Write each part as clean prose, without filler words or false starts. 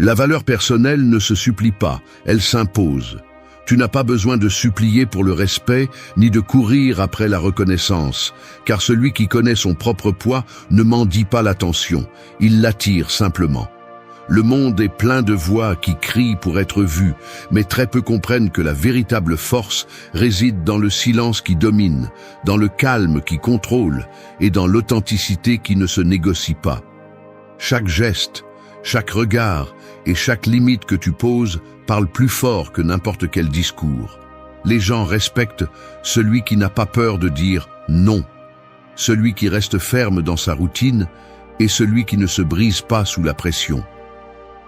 La valeur personnelle ne se supplie pas, elle s'impose. Tu n'as pas besoin de supplier pour le respect, ni de courir après la reconnaissance, car celui qui connaît son propre poids ne mendie pas l'attention, il l'attire simplement. Le monde est plein de voix qui crient pour être vues, mais très peu comprennent que la véritable force réside dans le silence qui domine, dans le calme qui contrôle et dans l'authenticité qui ne se négocie pas. Chaque geste, chaque regard et chaque limite que tu poses parle plus fort que n'importe quel discours. Les gens respectent celui qui n'a pas peur de dire non, celui qui reste ferme dans sa routine et celui qui ne se brise pas sous la pression.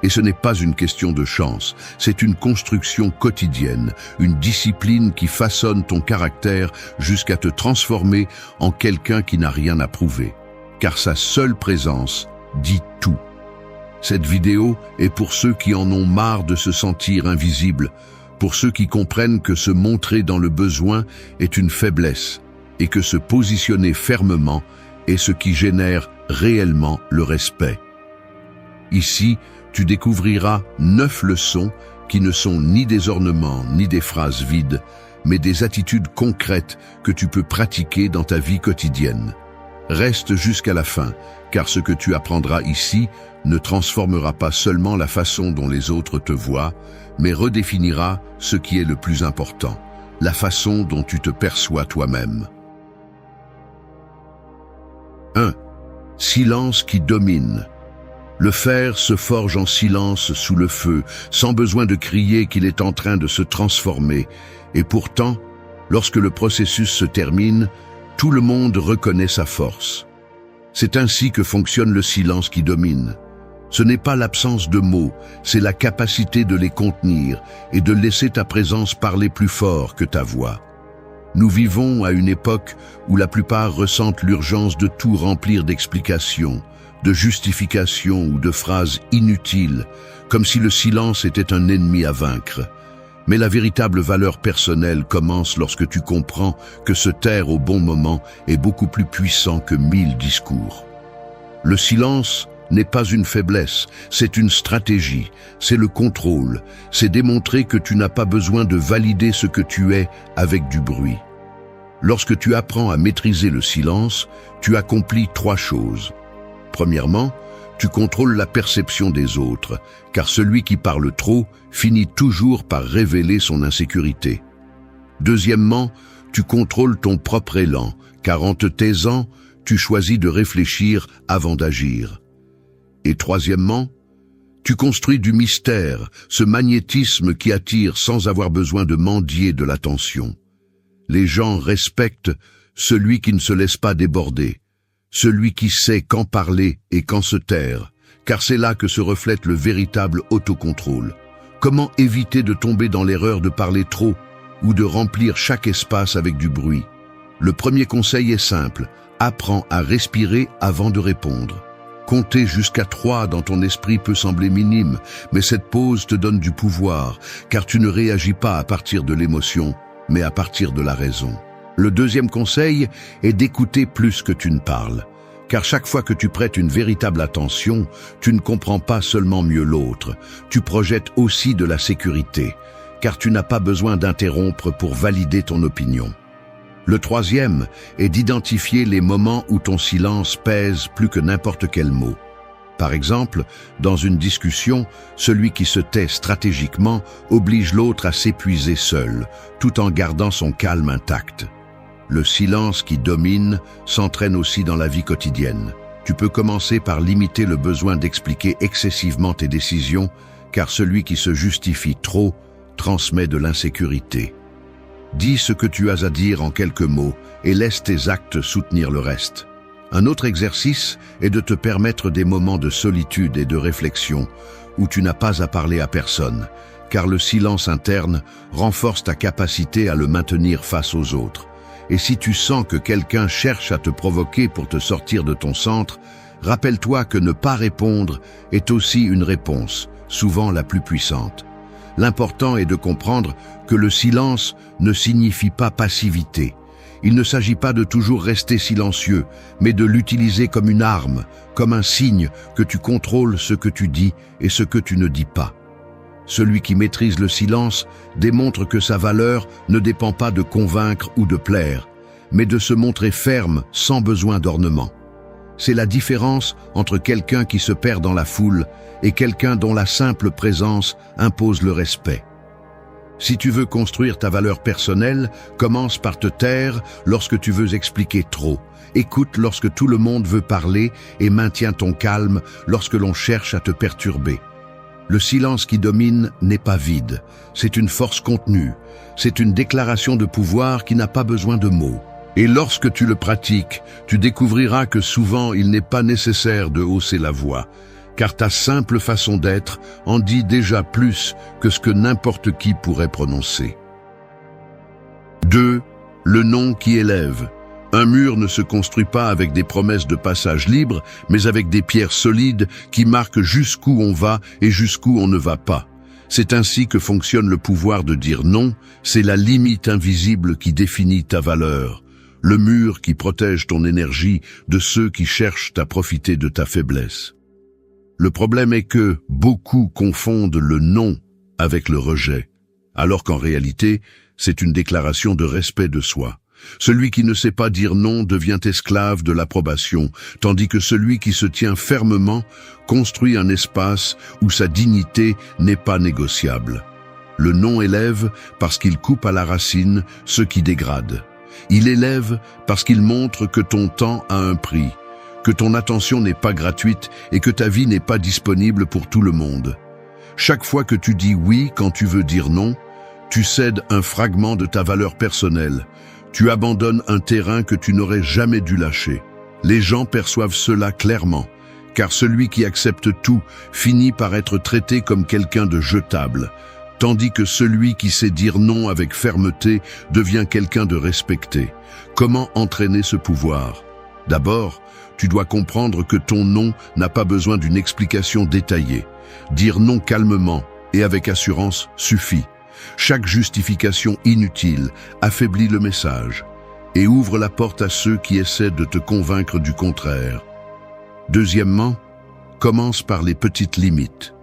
Et ce n'est pas une question de chance, c'est une construction quotidienne, une discipline qui façonne ton caractère jusqu'à te transformer en quelqu'un qui n'a rien à prouver. Car sa seule présence dit tout. Cette vidéo est pour ceux qui en ont marre de se sentir invisibles, pour ceux qui comprennent que se montrer dans le besoin est une faiblesse et que se positionner fermement est ce qui génère réellement le respect. Ici, tu découvriras 9 leçons qui ne sont ni des ornements ni des phrases vides, mais des attitudes concrètes que tu peux pratiquer dans ta vie quotidienne. Reste jusqu'à la fin, car ce que tu apprendras ici ne transformera pas seulement la façon dont les autres te voient, mais redéfinira ce qui est le plus important, la façon dont tu te perçois toi-même. 1. Silence qui domine. Le fer se forge en silence sous le feu, sans besoin de crier qu'il est en train de se transformer. Et pourtant, lorsque le processus se termine, tout le monde reconnaît sa force. C'est ainsi que fonctionne le silence qui domine. Ce n'est pas l'absence de mots, c'est la capacité de les contenir et de laisser ta présence parler plus fort que ta voix. Nous vivons à une époque où la plupart ressentent l'urgence de tout remplir d'explications, de justifications ou de phrases inutiles, comme si le silence était un ennemi à vaincre. Mais la véritable valeur personnelle commence lorsque tu comprends que se taire au bon moment est beaucoup plus puissant que 1000 discours. Le silence n'est pas une faiblesse, c'est une stratégie, c'est le contrôle, c'est démontrer que tu n'as pas besoin de valider ce que tu es avec du bruit. Lorsque tu apprends à maîtriser le silence, tu accomplis 3 choses. Premièrement, tu contrôles la perception des autres, car celui qui parle trop finit toujours par révéler son insécurité. Deuxièmement, tu contrôles ton propre élan, car en te taisant, tu choisis de réfléchir avant d'agir. Et troisièmement, tu construis du mystère, ce magnétisme qui attire sans avoir besoin de mendier de l'attention. Les gens respectent celui qui ne se laisse pas déborder, celui qui sait quand parler et quand se taire, car c'est là que se reflète le véritable autocontrôle. Comment éviter de tomber dans l'erreur de parler trop ou de remplir chaque espace avec du bruit? Le premier conseil est simple, apprends à respirer avant de répondre. Compter jusqu'à 3 dans ton esprit peut sembler minime, mais cette pause te donne du pouvoir, car tu ne réagis pas à partir de l'émotion, mais à partir de la raison. Le deuxième conseil est d'écouter plus que tu ne parles, car chaque fois que tu prêtes une véritable attention, tu ne comprends pas seulement mieux l'autre, tu projettes aussi de la sécurité, car tu n'as pas besoin d'interrompre pour valider ton opinion. Le troisième est d'identifier les moments où ton silence pèse plus que n'importe quel mot. Par exemple, dans une discussion, celui qui se tait stratégiquement oblige l'autre à s'épuiser seul, tout en gardant son calme intact. Le silence qui domine s'entraîne aussi dans la vie quotidienne. Tu peux commencer par limiter le besoin d'expliquer excessivement tes décisions, car celui qui se justifie trop transmet de l'insécurité. Dis ce que tu as à dire en quelques mots et laisse tes actes soutenir le reste. Un autre exercice est de te permettre des moments de solitude et de réflexion où tu n'as pas à parler à personne, car le silence interne renforce ta capacité à le maintenir face aux autres. Et si tu sens que quelqu'un cherche à te provoquer pour te sortir de ton centre, rappelle-toi que ne pas répondre est aussi une réponse, souvent la plus puissante. L'important est de comprendre que le silence ne signifie pas passivité. Il ne s'agit pas de toujours rester silencieux, mais de l'utiliser comme une arme, comme un signe que tu contrôles ce que tu dis et ce que tu ne dis pas. Celui qui maîtrise le silence démontre que sa valeur ne dépend pas de convaincre ou de plaire, mais de se montrer ferme sans besoin d'ornement. C'est la différence entre quelqu'un qui se perd dans la foule et quelqu'un dont la simple présence impose le respect. Si tu veux construire ta valeur personnelle, commence par te taire lorsque tu veux expliquer trop. Écoute lorsque tout le monde veut parler et maintiens ton calme lorsque l'on cherche à te perturber. Le silence qui domine n'est pas vide, c'est une force contenue, c'est une déclaration de pouvoir qui n'a pas besoin de mots. Et lorsque tu le pratiques, tu découvriras que souvent il n'est pas nécessaire de hausser la voix, car ta simple façon d'être en dit déjà plus que ce que n'importe qui pourrait prononcer. 2. Le non qui élève. Un mur ne se construit pas avec des promesses de passage libre, mais avec des pierres solides qui marquent jusqu'où on va et jusqu'où on ne va pas. C'est ainsi que fonctionne le pouvoir de dire non, c'est la limite invisible qui définit ta valeur. Le mur qui protège ton énergie de ceux qui cherchent à profiter de ta faiblesse. Le problème est que beaucoup confondent le non avec le rejet, alors qu'en réalité, c'est une déclaration de respect de soi. Celui qui ne sait pas dire non devient esclave de l'approbation, tandis que celui qui se tient fermement construit un espace où sa dignité n'est pas négociable. Le non élève parce qu'il coupe à la racine ce qui dégrade. Il élève parce qu'il montre que ton temps a un prix, que ton attention n'est pas gratuite et que ta vie n'est pas disponible pour tout le monde. Chaque fois que tu dis oui quand tu veux dire non, tu cèdes un fragment de ta valeur personnelle. Tu abandonnes un terrain que tu n'aurais jamais dû lâcher. Les gens perçoivent cela clairement, car celui qui accepte tout finit par être traité comme quelqu'un de jetable, tandis que celui qui sait dire non avec fermeté devient quelqu'un de respecté. Comment entraîner ce pouvoir? D'abord, tu dois comprendre que ton non n'a pas besoin d'une explication détaillée. Dire non calmement et avec assurance suffit. Chaque justification inutile affaiblit le message et ouvre la porte à ceux qui essaient de te convaincre du contraire. Deuxièmement, commence par les petites limites.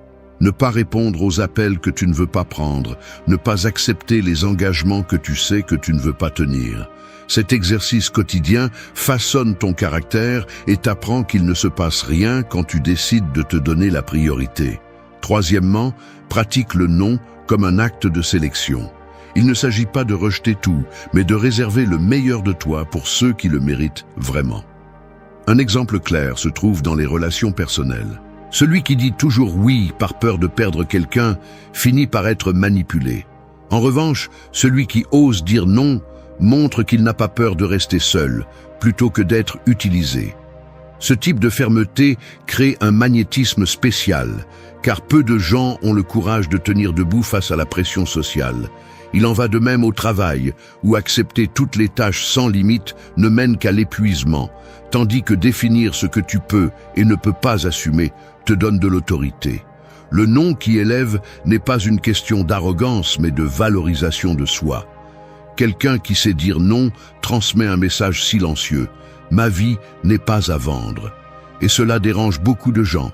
Ne pas répondre aux appels que tu ne veux pas prendre, ne pas accepter les engagements que tu sais que tu ne veux pas tenir. Cet exercice quotidien façonne ton caractère et t'apprend qu'il ne se passe rien quand tu décides de te donner la priorité. Troisièmement, pratique le non comme un acte de sélection. Il ne s'agit pas de rejeter tout, mais de réserver le meilleur de toi pour ceux qui le méritent vraiment. Un exemple clair se trouve dans les relations personnelles. Celui qui dit toujours oui par peur de perdre quelqu'un finit par être manipulé. En revanche, celui qui ose dire non montre qu'il n'a pas peur de rester seul, plutôt que d'être utilisé. Ce type de fermeté crée un magnétisme spécial, car peu de gens ont le courage de tenir debout face à la pression sociale. Il en va de même au travail, où accepter toutes les tâches sans limite ne mène qu'à l'épuisement, tandis que définir ce que tu peux et ne peux pas assumer te donne de l'autorité. Le non qui élève n'est pas une question d'arrogance, mais de valorisation de soi. Quelqu'un qui sait dire non transmet un message silencieux. Ma vie n'est pas à vendre. Et cela dérange beaucoup de gens,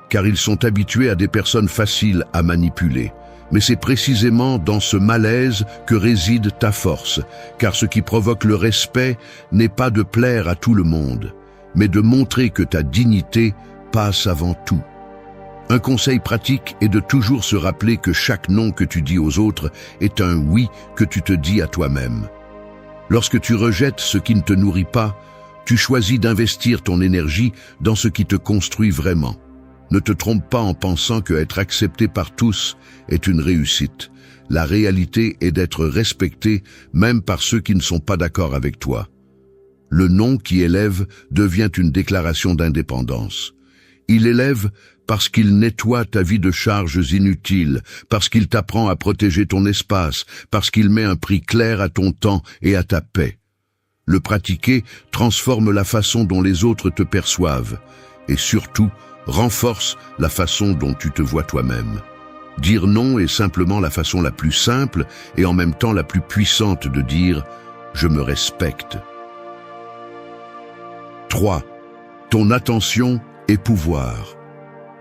car ils sont habitués à des personnes faciles à manipuler. Mais c'est précisément dans ce malaise que réside ta force, car ce qui provoque le respect n'est pas de plaire à tout le monde, mais de montrer que ta dignité passe avant tout. Un conseil pratique est de toujours se rappeler que chaque non que tu dis aux autres est un oui que tu te dis à toi-même. Lorsque tu rejettes ce qui ne te nourrit pas, tu choisis d'investir ton énergie dans ce qui te construit vraiment. Ne te trompe pas en pensant que être accepté par tous est une réussite. La réalité est d'être respecté même par ceux qui ne sont pas d'accord avec toi. Le non qui élève devient une déclaration d'indépendance. Il élève parce qu'il nettoie ta vie de charges inutiles, parce qu'il t'apprend à protéger ton espace, parce qu'il met un prix clair à ton temps et à ta paix. Le pratiquer transforme la façon dont les autres te perçoivent et surtout renforce la façon dont tu te vois toi-même. Dire non est simplement la façon la plus simple et en même temps la plus puissante de dire « je me respecte. 3. Ton attention est pouvoir.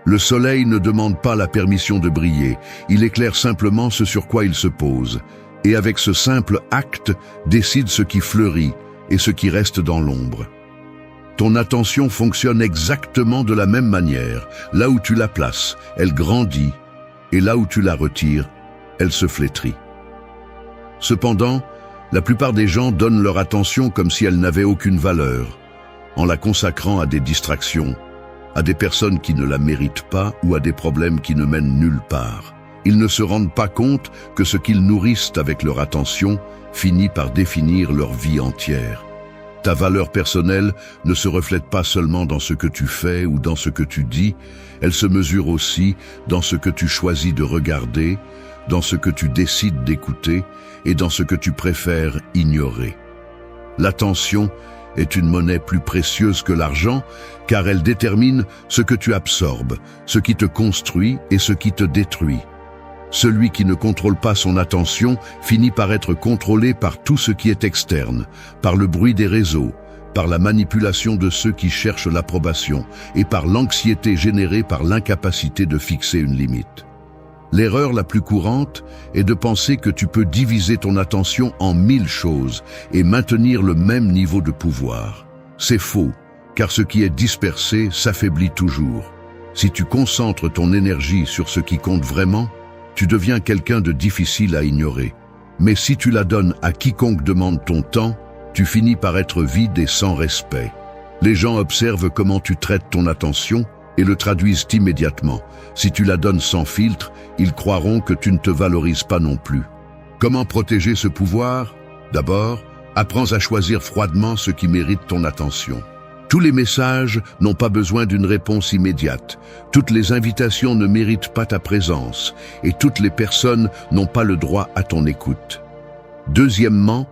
Le soleil ne demande pas la permission de briller, il éclaire simplement ce sur quoi il se pose, et avec ce simple acte, décide ce qui fleurit et ce qui reste dans l'ombre. Ton attention fonctionne exactement de la même manière. Là où tu la places, elle grandit, et là où tu la retires, elle se flétrit. Cependant, la plupart des gens donnent leur attention comme si elle n'avait aucune valeur, en la consacrant à des distractions, à des personnes qui ne la méritent pas ou à des problèmes qui ne mènent nulle part. Ils ne se rendent pas compte que ce qu'ils nourrissent avec leur attention finit par définir leur vie entière. Ta valeur personnelle ne se reflète pas seulement dans ce que tu fais ou dans ce que tu dis, elle se mesure aussi dans ce que tu choisis de regarder, dans ce que tu décides d'écouter et dans ce que tu préfères ignorer. L'attention est une monnaie plus précieuse que l'argent, car elle détermine ce que tu absorbes, ce qui te construit et ce qui te détruit. Celui qui ne contrôle pas son attention finit par être contrôlé par tout ce qui est externe, par le bruit des réseaux, par la manipulation de ceux qui cherchent l'approbation et par l'anxiété générée par l'incapacité de fixer une limite. L'erreur la plus courante est de penser que tu peux diviser ton attention en 1000 choses et maintenir le même niveau de pouvoir. C'est faux, car ce qui est dispersé s'affaiblit toujours. Si tu concentres ton énergie sur ce qui compte vraiment, tu deviens quelqu'un de difficile à ignorer. Mais si tu la donnes à quiconque demande ton temps, tu finis par être vide et sans respect. Les gens observent comment tu traites ton attention et le traduisent immédiatement. Si tu la donnes sans filtre, ils croiront que tu ne te valorises pas non plus. Comment protéger ce pouvoir? D'abord, apprends à choisir froidement ce qui mérite ton attention. Tous les messages n'ont pas besoin d'une réponse immédiate. Toutes les invitations ne méritent pas ta présence. Et toutes les personnes n'ont pas le droit à ton écoute. Deuxièmement,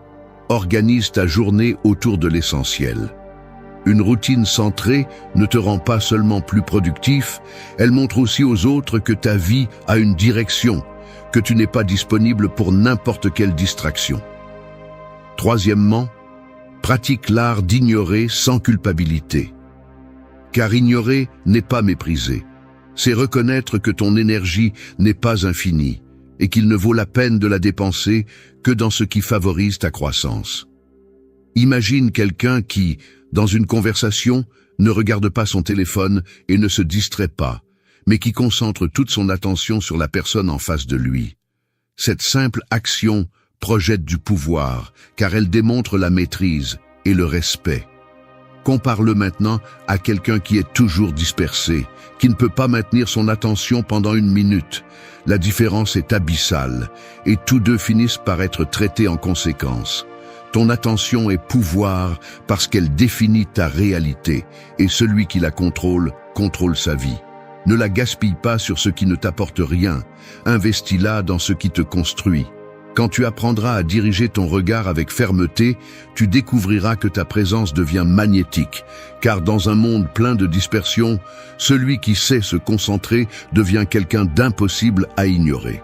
organise ta journée autour de l'essentiel. Une routine centrée ne te rend pas seulement plus productif, elle montre aussi aux autres que ta vie a une direction, que tu n'es pas disponible pour n'importe quelle distraction. Troisièmement, pratique l'art d'ignorer sans culpabilité. Car ignorer n'est pas mépriser. C'est reconnaître que ton énergie n'est pas infinie et qu'il ne vaut la peine de la dépenser que dans ce qui favorise ta croissance. Imagine quelqu'un qui, dans une conversation, ne regarde pas son téléphone et ne se distrait pas, mais qui concentre toute son attention sur la personne en face de lui. Cette simple action projette du pouvoir, car elle démontre la maîtrise et le respect. Compare-le maintenant à quelqu'un qui est toujours dispersé, qui ne peut pas maintenir son attention pendant une minute. La différence est abyssale, et tous deux finissent par être traités en conséquence. Ton attention est pouvoir parce qu'elle définit ta réalité, et celui qui la contrôle sa vie. Ne la gaspille pas sur ce qui ne t'apporte rien, investis-la dans ce qui te construit. Quand tu apprendras à diriger ton regard avec fermeté, tu découvriras que ta présence devient magnétique, car dans un monde plein de dispersion, celui qui sait se concentrer devient quelqu'un d'impossible à ignorer.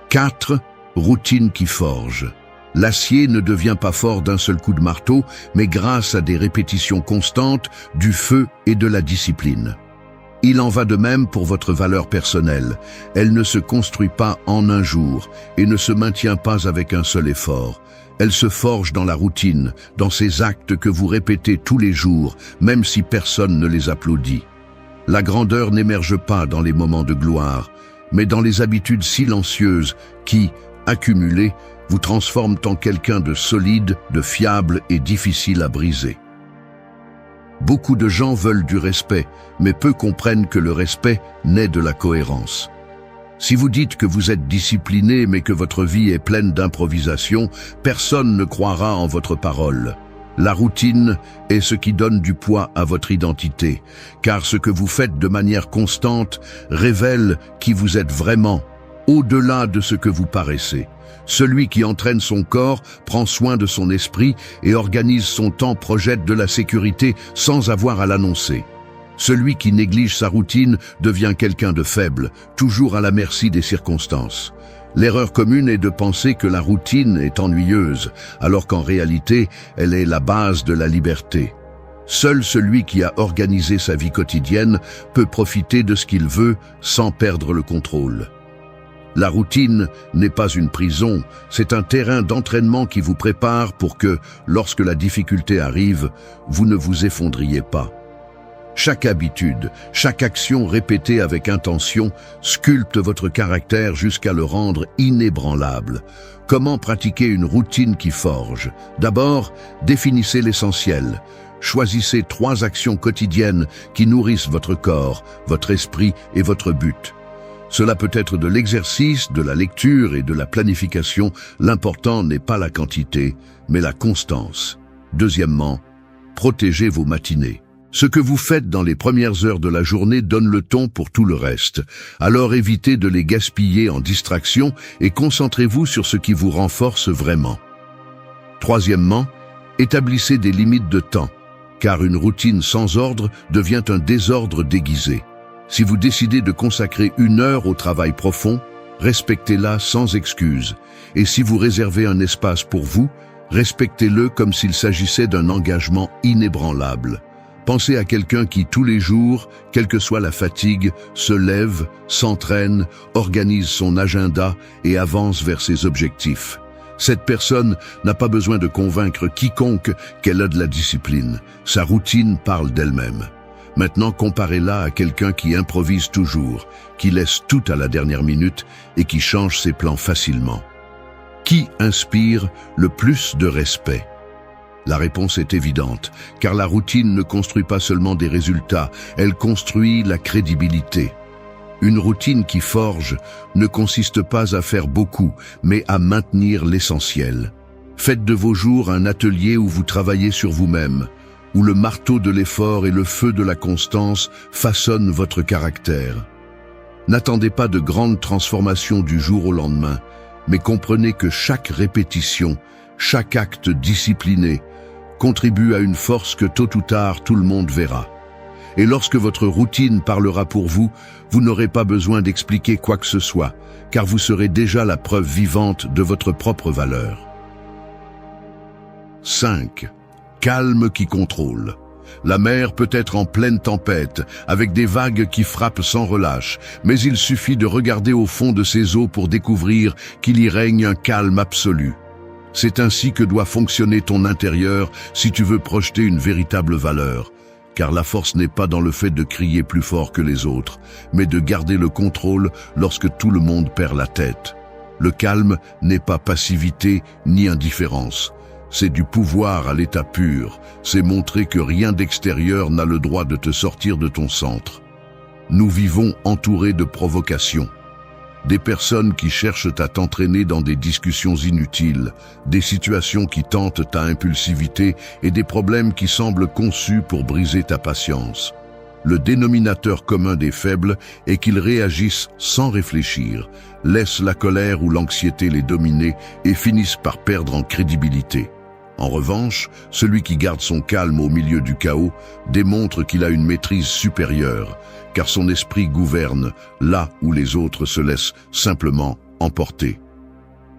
4. Routine qui forge. L'acier ne devient pas fort d'un seul coup de marteau, mais grâce à des répétitions constantes, du feu et de la discipline. Il en va de même pour votre valeur personnelle. Elle ne se construit pas en un jour et ne se maintient pas avec un seul effort. Elle se forge dans la routine, dans ces actes que vous répétez tous les jours, même si personne ne les applaudit. La grandeur n'émerge pas dans les moments de gloire, mais dans les habitudes silencieuses qui, accumulées, vous transforment en quelqu'un de solide, de fiable et difficile à briser. Beaucoup de gens veulent du respect, mais peu comprennent que le respect naît de la cohérence. Si vous dites que vous êtes discipliné mais que votre vie est pleine d'improvisation, personne ne croira en votre parole. La routine est ce qui donne du poids à votre identité, car ce que vous faites de manière constante révèle qui vous êtes vraiment, au-delà de ce que vous paraissez. Celui qui entraîne son corps prend soin de son esprit et organise son temps projette de la sécurité sans avoir à l'annoncer. Celui qui néglige sa routine devient quelqu'un de faible, toujours à la merci des circonstances. L'erreur commune est de penser que la routine est ennuyeuse, alors qu'en réalité, elle est la base de la liberté. Seul celui qui a organisé sa vie quotidienne peut profiter de ce qu'il veut sans perdre le contrôle. La routine n'est pas une prison, c'est un terrain d'entraînement qui vous prépare pour que, lorsque la difficulté arrive, vous ne vous effondriez pas. Chaque habitude, chaque action répétée avec intention sculpte votre caractère jusqu'à le rendre inébranlable. Comment pratiquer une routine qui forge? D'abord, définissez l'essentiel. Choisissez 3 actions quotidiennes qui nourrissent votre corps, votre esprit et votre but. Cela peut être de l'exercice, de la lecture et de la planification. L'important n'est pas la quantité, mais la constance. Deuxièmement, protégez vos matinées. Ce que vous faites dans les premières heures de la journée donne le ton pour tout le reste. Alors évitez de les gaspiller en distraction et concentrez-vous sur ce qui vous renforce vraiment. Troisièmement, établissez des limites de temps, car une routine sans ordre devient un désordre déguisé. Si vous décidez de consacrer 1 heure au travail profond, respectez-la sans excuse. Et si vous réservez un espace pour vous, respectez-le comme s'il s'agissait d'un engagement inébranlable. Pensez à quelqu'un qui, tous les jours, quelle que soit la fatigue, se lève, s'entraîne, organise son agenda et avance vers ses objectifs. Cette personne n'a pas besoin de convaincre quiconque qu'elle a de la discipline. Sa routine parle d'elle-même. Maintenant, comparez-la à quelqu'un qui improvise toujours, qui laisse tout à la dernière minute et qui change ses plans facilement. Qui inspire le plus de respect? La réponse est évidente, car la routine ne construit pas seulement des résultats, elle construit la crédibilité. Une routine qui forge ne consiste pas à faire beaucoup, mais à maintenir l'essentiel. Faites de vos jours un atelier où vous travaillez sur vous-même, où le marteau de l'effort et le feu de la constance façonnent votre caractère. N'attendez pas de grandes transformations du jour au lendemain, mais comprenez que chaque répétition, chaque acte discipliné, contribue à une force que tôt ou tard tout le monde verra. Et lorsque votre routine parlera pour vous, vous n'aurez pas besoin d'expliquer quoi que ce soit, car vous serez déjà la preuve vivante de votre propre valeur. 5. Calme qui contrôle. La mer peut être en pleine tempête, avec des vagues qui frappent sans relâche, mais il suffit de regarder au fond de ces eaux pour découvrir qu'il y règne un calme absolu. C'est ainsi que doit fonctionner ton intérieur si tu veux projeter une véritable valeur. Car la force n'est pas dans le fait de crier plus fort que les autres, mais de garder le contrôle lorsque tout le monde perd la tête. Le calme n'est pas passivité ni indifférence. C'est du pouvoir à l'état pur. C'est montrer que rien d'extérieur n'a le droit de te sortir de ton centre. Nous vivons entourés de provocations. Des personnes qui cherchent à t'entraîner dans des discussions inutiles, des situations qui tentent ta impulsivité et des problèmes qui semblent conçus pour briser ta patience. Le dénominateur commun des faibles est qu'ils réagissent sans réfléchir, laissent la colère ou l'anxiété les dominer et finissent par perdre en crédibilité. En revanche, celui qui garde son calme au milieu du chaos démontre qu'il a une maîtrise supérieure, car son esprit gouverne là où les autres se laissent simplement emporter.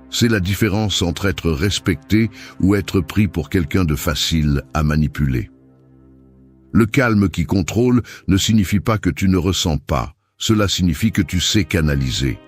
C'est la différence entre être respecté ou être pris pour quelqu'un de facile à manipuler. Le calme qui contrôle ne signifie pas que tu ne ressens pas, cela signifie que tu sais canaliser.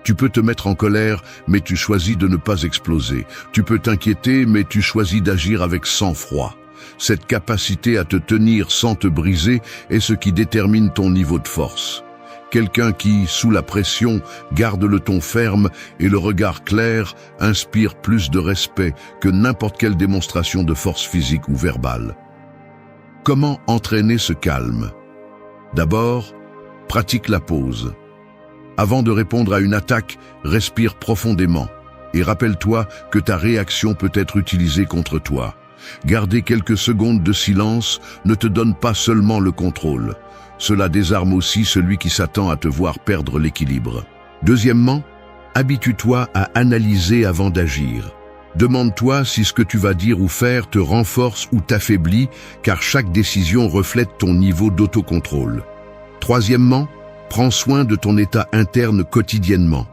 Tu peux te mettre en colère, mais tu choisis de ne pas exploser. Tu peux t'inquiéter, mais tu choisis d'agir avec sang-froid. Cette capacité à te tenir sans te briser est ce qui détermine ton niveau de force. Quelqu'un qui, sous la pression, garde le ton ferme et le regard clair, inspire plus de respect que n'importe quelle démonstration de force physique ou verbale. Comment entraîner ce calme? D'abord, pratique la pause. Avant de répondre à une attaque, respire profondément et rappelle-toi que ta réaction peut être utilisée contre toi. Garder quelques secondes de silence ne te donne pas seulement le contrôle. Cela désarme aussi celui qui s'attend à te voir perdre l'équilibre. Deuxièmement, habitue-toi à analyser avant d'agir. Demande-toi si ce que tu vas dire ou faire te renforce ou t'affaiblit, car chaque décision reflète ton niveau d'autocontrôle. Troisièmement, prends soin de ton état interne quotidiennement.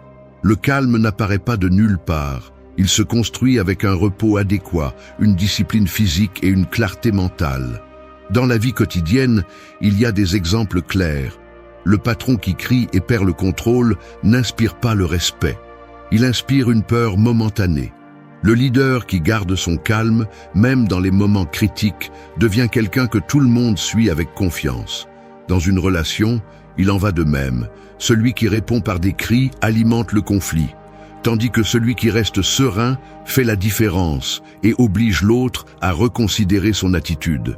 Le calme n'apparaît pas de nulle part. Il se construit avec un repos adéquat, une discipline physique et une clarté mentale. Dans la vie quotidienne, il y a des exemples clairs. Le patron qui crie et perd le contrôle n'inspire pas le respect. Il inspire une peur momentanée. Le leader qui garde son calme, même dans les moments critiques, devient quelqu'un que tout le monde suit avec confiance. Dans une relation, il en va de même. Celui qui répond par des cris alimente le conflit, tandis que celui qui reste serein fait la différence et oblige l'autre à reconsidérer son attitude.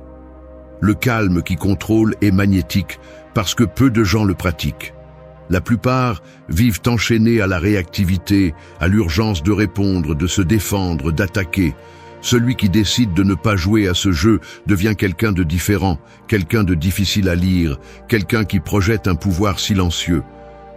Le calme qui contrôle est magnétique parce que peu de gens le pratiquent. La plupart vivent enchaînés à la réactivité, à l'urgence de répondre, de se défendre, d'attaquer. Celui qui décide de ne pas jouer à ce jeu devient quelqu'un de différent, quelqu'un de difficile à lire, quelqu'un qui projette un pouvoir silencieux.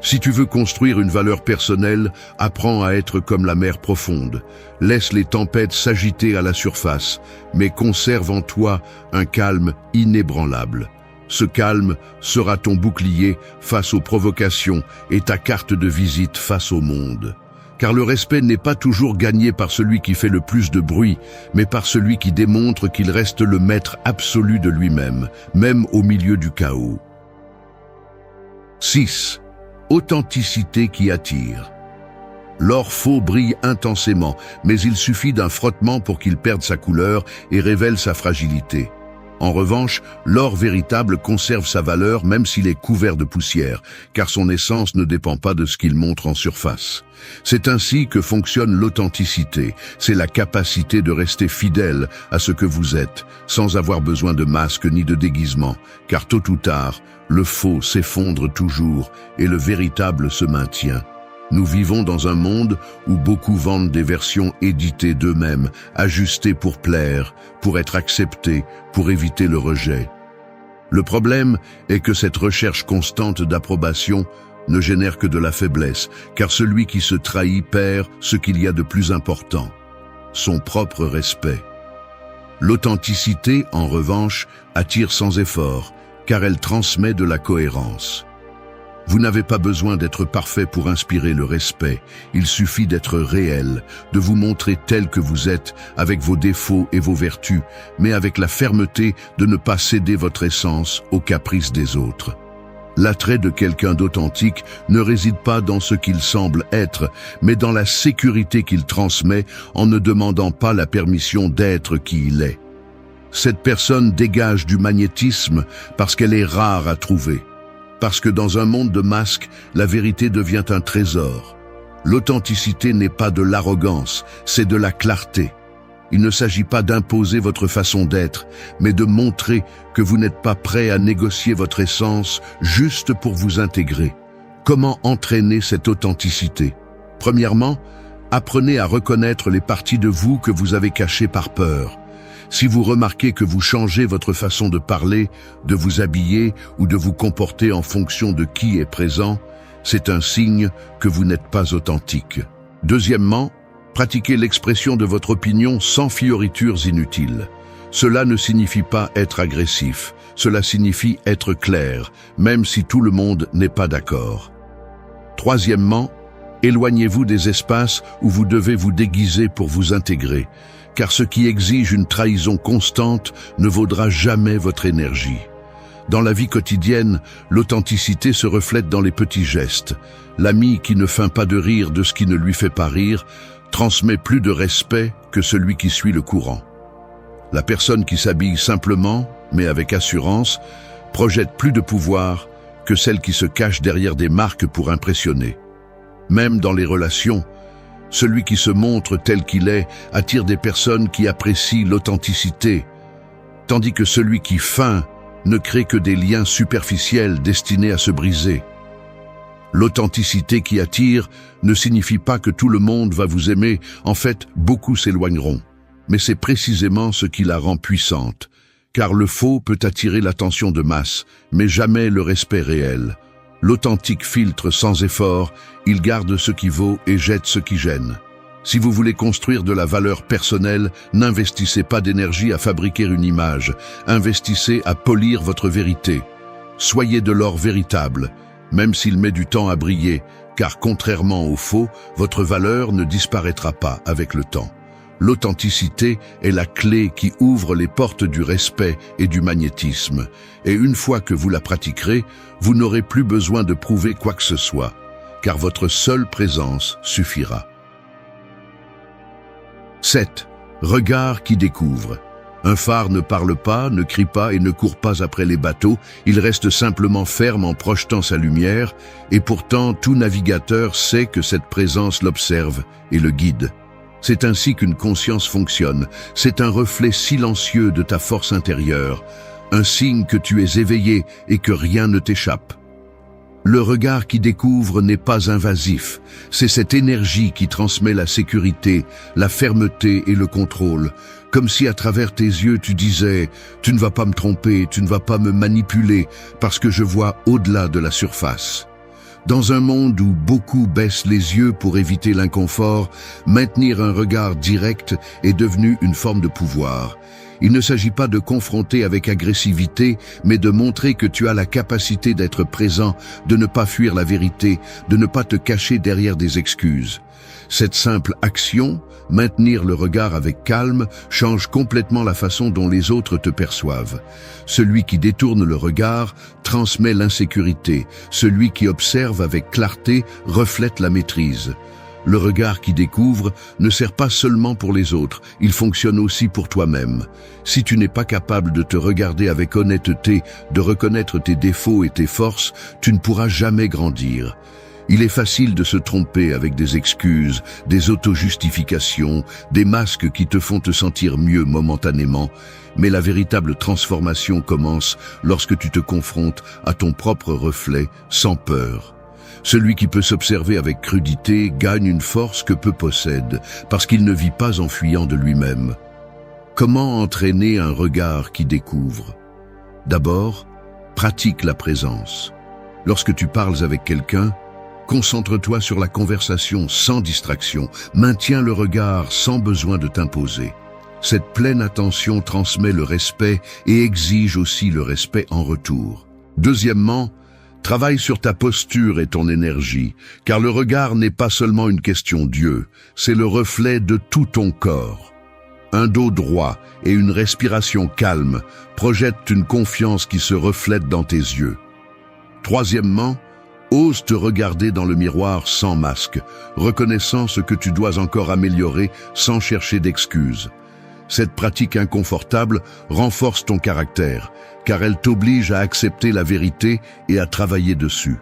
Si tu veux construire une valeur personnelle, apprends à être comme la mer profonde. Laisse les tempêtes s'agiter à la surface, mais conserve en toi un calme inébranlable. Ce calme sera ton bouclier face aux provocations et ta carte de visite face au monde. Car le respect n'est pas toujours gagné par celui qui fait le plus de bruit, mais par celui qui démontre qu'il reste le maître absolu de lui-même, même au milieu du chaos. 6. Authenticité qui attire. L'or faux brille intensément, mais il suffit d'un frottement pour qu'il perde sa couleur et révèle sa fragilité. En revanche, l'or véritable conserve sa valeur même s'il est couvert de poussière, car son essence ne dépend pas de ce qu'il montre en surface. C'est ainsi que fonctionne l'authenticité. C'est la capacité de rester fidèle à ce que vous êtes, sans avoir besoin de masque ni de déguisement, car tôt ou tard, le faux s'effondre toujours et le véritable se maintient. Nous vivons dans un monde où beaucoup vendent des versions éditées d'eux-mêmes, ajustées pour plaire, pour être acceptées, pour éviter le rejet. Le problème est que cette recherche constante d'approbation ne génère que de la faiblesse, car celui qui se trahit perd ce qu'il y a de plus important, son propre respect. L'authenticité, en revanche, attire sans effort, car elle transmet de la cohérence. Vous n'avez pas besoin d'être parfait pour inspirer le respect. Il suffit d'être réel, de vous montrer tel que vous êtes, avec vos défauts et vos vertus, mais avec la fermeté de ne pas céder votre essence aux caprices des autres. L'attrait de quelqu'un d'authentique ne réside pas dans ce qu'il semble être, mais dans la sécurité qu'il transmet en ne demandant pas la permission d'être qui il est. Cette personne dégage du magnétisme parce qu'elle est rare à trouver. Parce que dans un monde de masques, la vérité devient un trésor. L'authenticité n'est pas de l'arrogance, c'est de la clarté. Il ne s'agit pas d'imposer votre façon d'être, mais de montrer que vous n'êtes pas prêt à négocier votre essence juste pour vous intégrer. Comment entraîner cette authenticité? Premièrement, apprenez à reconnaître les parties de vous que vous avez cachées par peur. Si vous remarquez que vous changez votre façon de parler, de vous habiller ou de vous comporter en fonction de qui est présent, c'est un signe que vous n'êtes pas authentique. Deuxièmement, pratiquez l'expression de votre opinion sans fioritures inutiles. Cela ne signifie pas être agressif, cela signifie être clair, même si tout le monde n'est pas d'accord. Troisièmement, éloignez-vous des espaces où vous devez vous déguiser pour vous intégrer, car ce qui exige une trahison constante ne vaudra jamais votre énergie. Dans la vie quotidienne, l'authenticité se reflète dans les petits gestes. L'ami qui ne feint pas de rire de ce qui ne lui fait pas rire transmet plus de respect que celui qui suit le courant. La personne qui s'habille simplement, mais avec assurance, projette plus de pouvoir que celle qui se cache derrière des marques pour impressionner. Même dans les relations, celui qui se montre tel qu'il est attire des personnes qui apprécient l'authenticité, tandis que celui qui feint ne crée que des liens superficiels destinés à se briser. L'authenticité qui attire ne signifie pas que tout le monde va vous aimer, en fait, beaucoup s'éloigneront. Mais c'est précisément ce qui la rend puissante, car le faux peut attirer l'attention de masse, mais jamais le respect réel. L'authentique filtre sans effort, il garde ce qui vaut et jette ce qui gêne. Si vous voulez construire de la valeur personnelle, n'investissez pas d'énergie à fabriquer une image, investissez à polir votre vérité. Soyez de l'or véritable, même s'il met du temps à briller, car contrairement au faux, votre valeur ne disparaîtra pas avec le temps. L'authenticité est la clé qui ouvre les portes du respect et du magnétisme. Et une fois que vous la pratiquerez, vous n'aurez plus besoin de prouver quoi que ce soit, car votre seule présence suffira. 7. Regard qui découvre. Un phare ne parle pas, ne crie pas et ne court pas après les bateaux, il reste simplement ferme en projetant sa lumière, et pourtant tout navigateur sait que cette présence l'observe et le guide. C'est ainsi qu'une conscience fonctionne, c'est un reflet silencieux de ta force intérieure, un signe que tu es éveillé et que rien ne t'échappe. Le regard qui découvre n'est pas invasif, c'est cette énergie qui transmet la sécurité, la fermeté et le contrôle, comme si à travers tes yeux tu disais « Tu ne vas pas me tromper, tu ne vas pas me manipuler, parce que je vois au-delà de la surface ». Dans un monde où beaucoup baissent les yeux pour éviter l'inconfort, maintenir un regard direct est devenu une forme de pouvoir. Il ne s'agit pas de confronter avec agressivité, mais de montrer que tu as la capacité d'être présent, de ne pas fuir la vérité, de ne pas te cacher derrière des excuses. Cette simple action, maintenir le regard avec calme, change complètement la façon dont les autres te perçoivent. Celui qui détourne le regard transmet l'insécurité. Celui qui observe avec clarté reflète la maîtrise. Le regard qui découvre ne sert pas seulement pour les autres, il fonctionne aussi pour toi-même. Si tu n'es pas capable de te regarder avec honnêteté, de reconnaître tes défauts et tes forces, tu ne pourras jamais grandir. Il est facile de se tromper avec des excuses, des auto-justifications, des masques qui te font te sentir mieux momentanément, mais la véritable transformation commence lorsque tu te confrontes à ton propre reflet sans peur. Celui qui peut s'observer avec crudité gagne une force que peu possède, parce qu'il ne vit pas en fuyant de lui-même. Comment entraîner un regard qui découvre? D'abord, pratique la présence. Lorsque tu parles avec quelqu'un, concentre-toi sur la conversation sans distraction, maintiens le regard sans besoin de t'imposer. Cette pleine attention transmet le respect et exige aussi le respect en retour. Deuxièmement, travaille sur ta posture et ton énergie, car le regard n'est pas seulement une question d'yeux, c'est le reflet de tout ton corps. Un dos droit et une respiration calme projettent une confiance qui se reflète dans tes yeux. Troisièmement, ose te regarder dans le miroir sans masque, reconnaissant ce que tu dois encore améliorer sans chercher d'excuses. Cette pratique inconfortable renforce ton caractère, car elle t'oblige à accepter la vérité et à travailler dessus.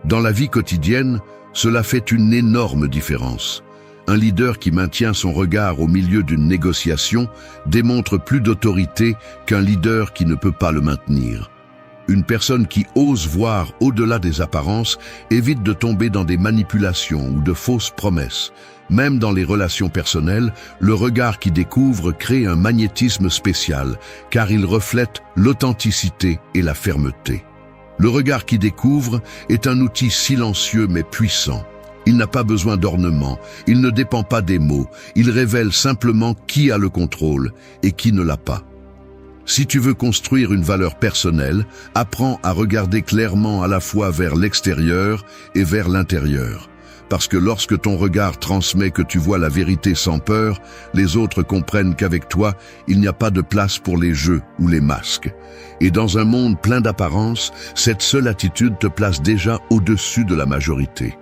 Dans la vie quotidienne, cela fait une énorme différence. Un leader qui maintient son regard au milieu d'une négociation démontre plus d'autorité qu'un leader qui ne peut pas le maintenir. Une personne qui ose voir au-delà des apparences évite de tomber dans des manipulations ou de fausses promesses. Même dans les relations personnelles, le regard qui découvre crée un magnétisme spécial, car il reflète l'authenticité et la fermeté. Le regard qui découvre est un outil silencieux mais puissant. Il n'a pas besoin d'ornement, il ne dépend pas des mots, il révèle simplement qui a le contrôle et qui ne l'a pas. Si tu veux construire une valeur personnelle, apprends à regarder clairement à la fois vers l'extérieur et vers l'intérieur. Parce que lorsque ton regard transmet que tu vois la vérité sans peur, les autres comprennent qu'avec toi, il n'y a pas de place pour les jeux ou les masques. Et dans un monde plein d'apparences, cette seule attitude te place déjà au-dessus de la majorité.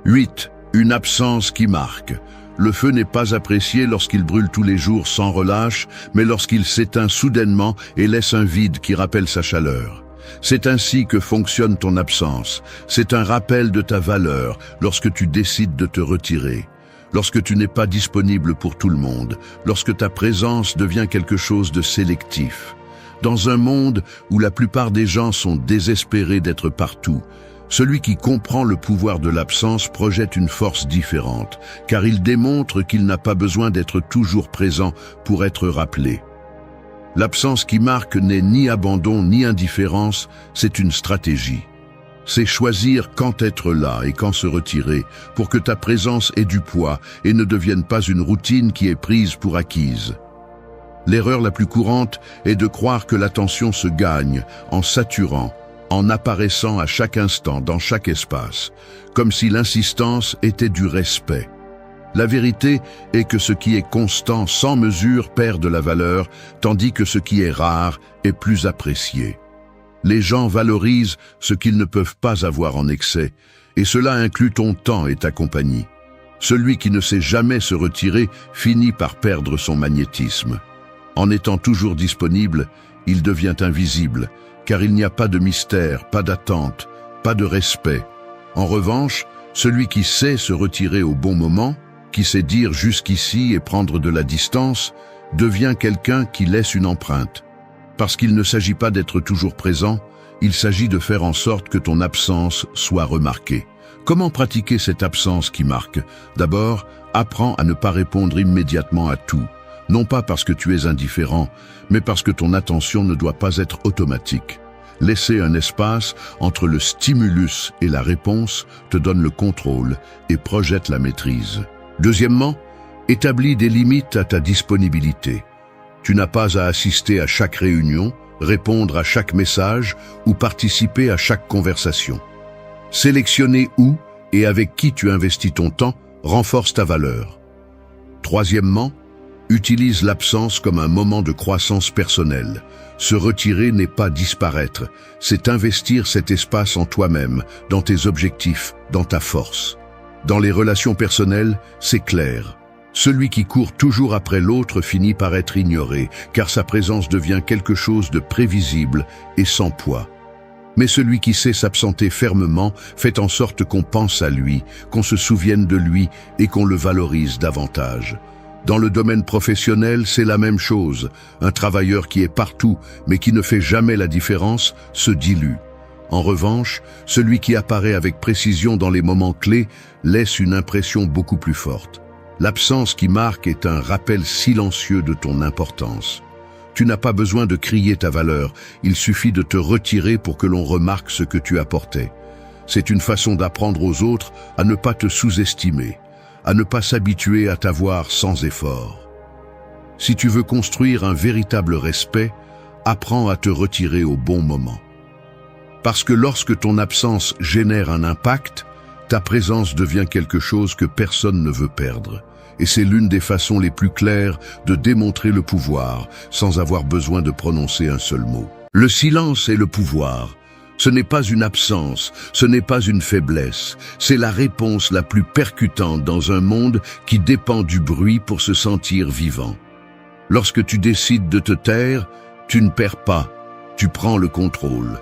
8. Une absence qui marque. Le feu n'est pas apprécié lorsqu'il brûle tous les jours sans relâche, mais lorsqu'il s'éteint soudainement et laisse un vide qui rappelle sa chaleur. C'est ainsi que fonctionne ton absence. C'est un rappel de ta valeur lorsque tu décides de te retirer, lorsque tu n'es pas disponible pour tout le monde, lorsque ta présence devient quelque chose de sélectif. Dans un monde où la plupart des gens sont désespérés d'être partout, celui qui comprend le pouvoir de l'absence projette une force différente, car il démontre qu'il n'a pas besoin d'être toujours présent pour être rappelé. L'absence qui marque n'est ni abandon ni indifférence, c'est une stratégie. C'est choisir quand être là et quand se retirer, pour que ta présence ait du poids et ne devienne pas une routine qui est prise pour acquise. L'erreur la plus courante est de croire que l'attention se gagne en saturant, en apparaissant à chaque instant dans chaque espace, comme si l'insistance était du respect. La vérité est que ce qui est constant sans mesure perd de la valeur, tandis que ce qui est rare est plus apprécié. Les gens valorisent ce qu'ils ne peuvent pas avoir en excès, et cela inclut ton temps et ta compagnie. Celui qui ne sait jamais se retirer finit par perdre son magnétisme. En étant toujours disponible, il devient invisible, car il n'y a pas de mystère, pas d'attente, pas de respect. En revanche, celui qui sait se retirer au bon moment, qui sait dire jusqu'ici et prendre de la distance, devient quelqu'un qui laisse une empreinte. Parce qu'il ne s'agit pas d'être toujours présent, il s'agit de faire en sorte que ton absence soit remarquée. Comment pratiquer cette absence qui marque? D'abord, apprends à ne pas répondre immédiatement à tout. Non pas parce que tu es indifférent, mais parce que ton attention ne doit pas être automatique. Laisser un espace entre le stimulus et la réponse te donne le contrôle et projette la maîtrise. Deuxièmement, établis des limites à ta disponibilité. Tu n'as pas à assister à chaque réunion, répondre à chaque message ou participer à chaque conversation. Sélectionner où et avec qui tu investis ton temps renforce ta valeur. Troisièmement, utilise l'absence comme un moment de croissance personnelle. Se retirer n'est pas disparaître, c'est investir cet espace en toi-même, dans tes objectifs, dans ta force. Dans les relations personnelles, c'est clair. Celui qui court toujours après l'autre finit par être ignoré, car sa présence devient quelque chose de prévisible et sans poids. Mais celui qui sait s'absenter fermement fait en sorte qu'on pense à lui, qu'on se souvienne de lui et qu'on le valorise davantage. Dans le domaine professionnel, c'est la même chose. Un travailleur qui est partout, mais qui ne fait jamais la différence, se dilue. En revanche, celui qui apparaît avec précision dans les moments clés laisse une impression beaucoup plus forte. L'absence qui marque est un rappel silencieux de ton importance. Tu n'as pas besoin de crier ta valeur, il suffit de te retirer pour que l'on remarque ce que tu apportais. C'est une façon d'apprendre aux autres à ne pas te sous-estimer, à ne pas s'habituer à t'avoir sans effort. Si tu veux construire un véritable respect, apprends à te retirer au bon moment. Parce que lorsque ton absence génère un impact, ta présence devient quelque chose que personne ne veut perdre. Et c'est l'une des façons les plus claires de démontrer le pouvoir, sans avoir besoin de prononcer un seul mot. Le silence est le pouvoir. Ce n'est pas une absence, ce n'est pas une faiblesse. C'est la réponse la plus percutante dans un monde qui dépend du bruit pour se sentir vivant. Lorsque tu décides de te taire, tu ne perds pas, tu prends le contrôle.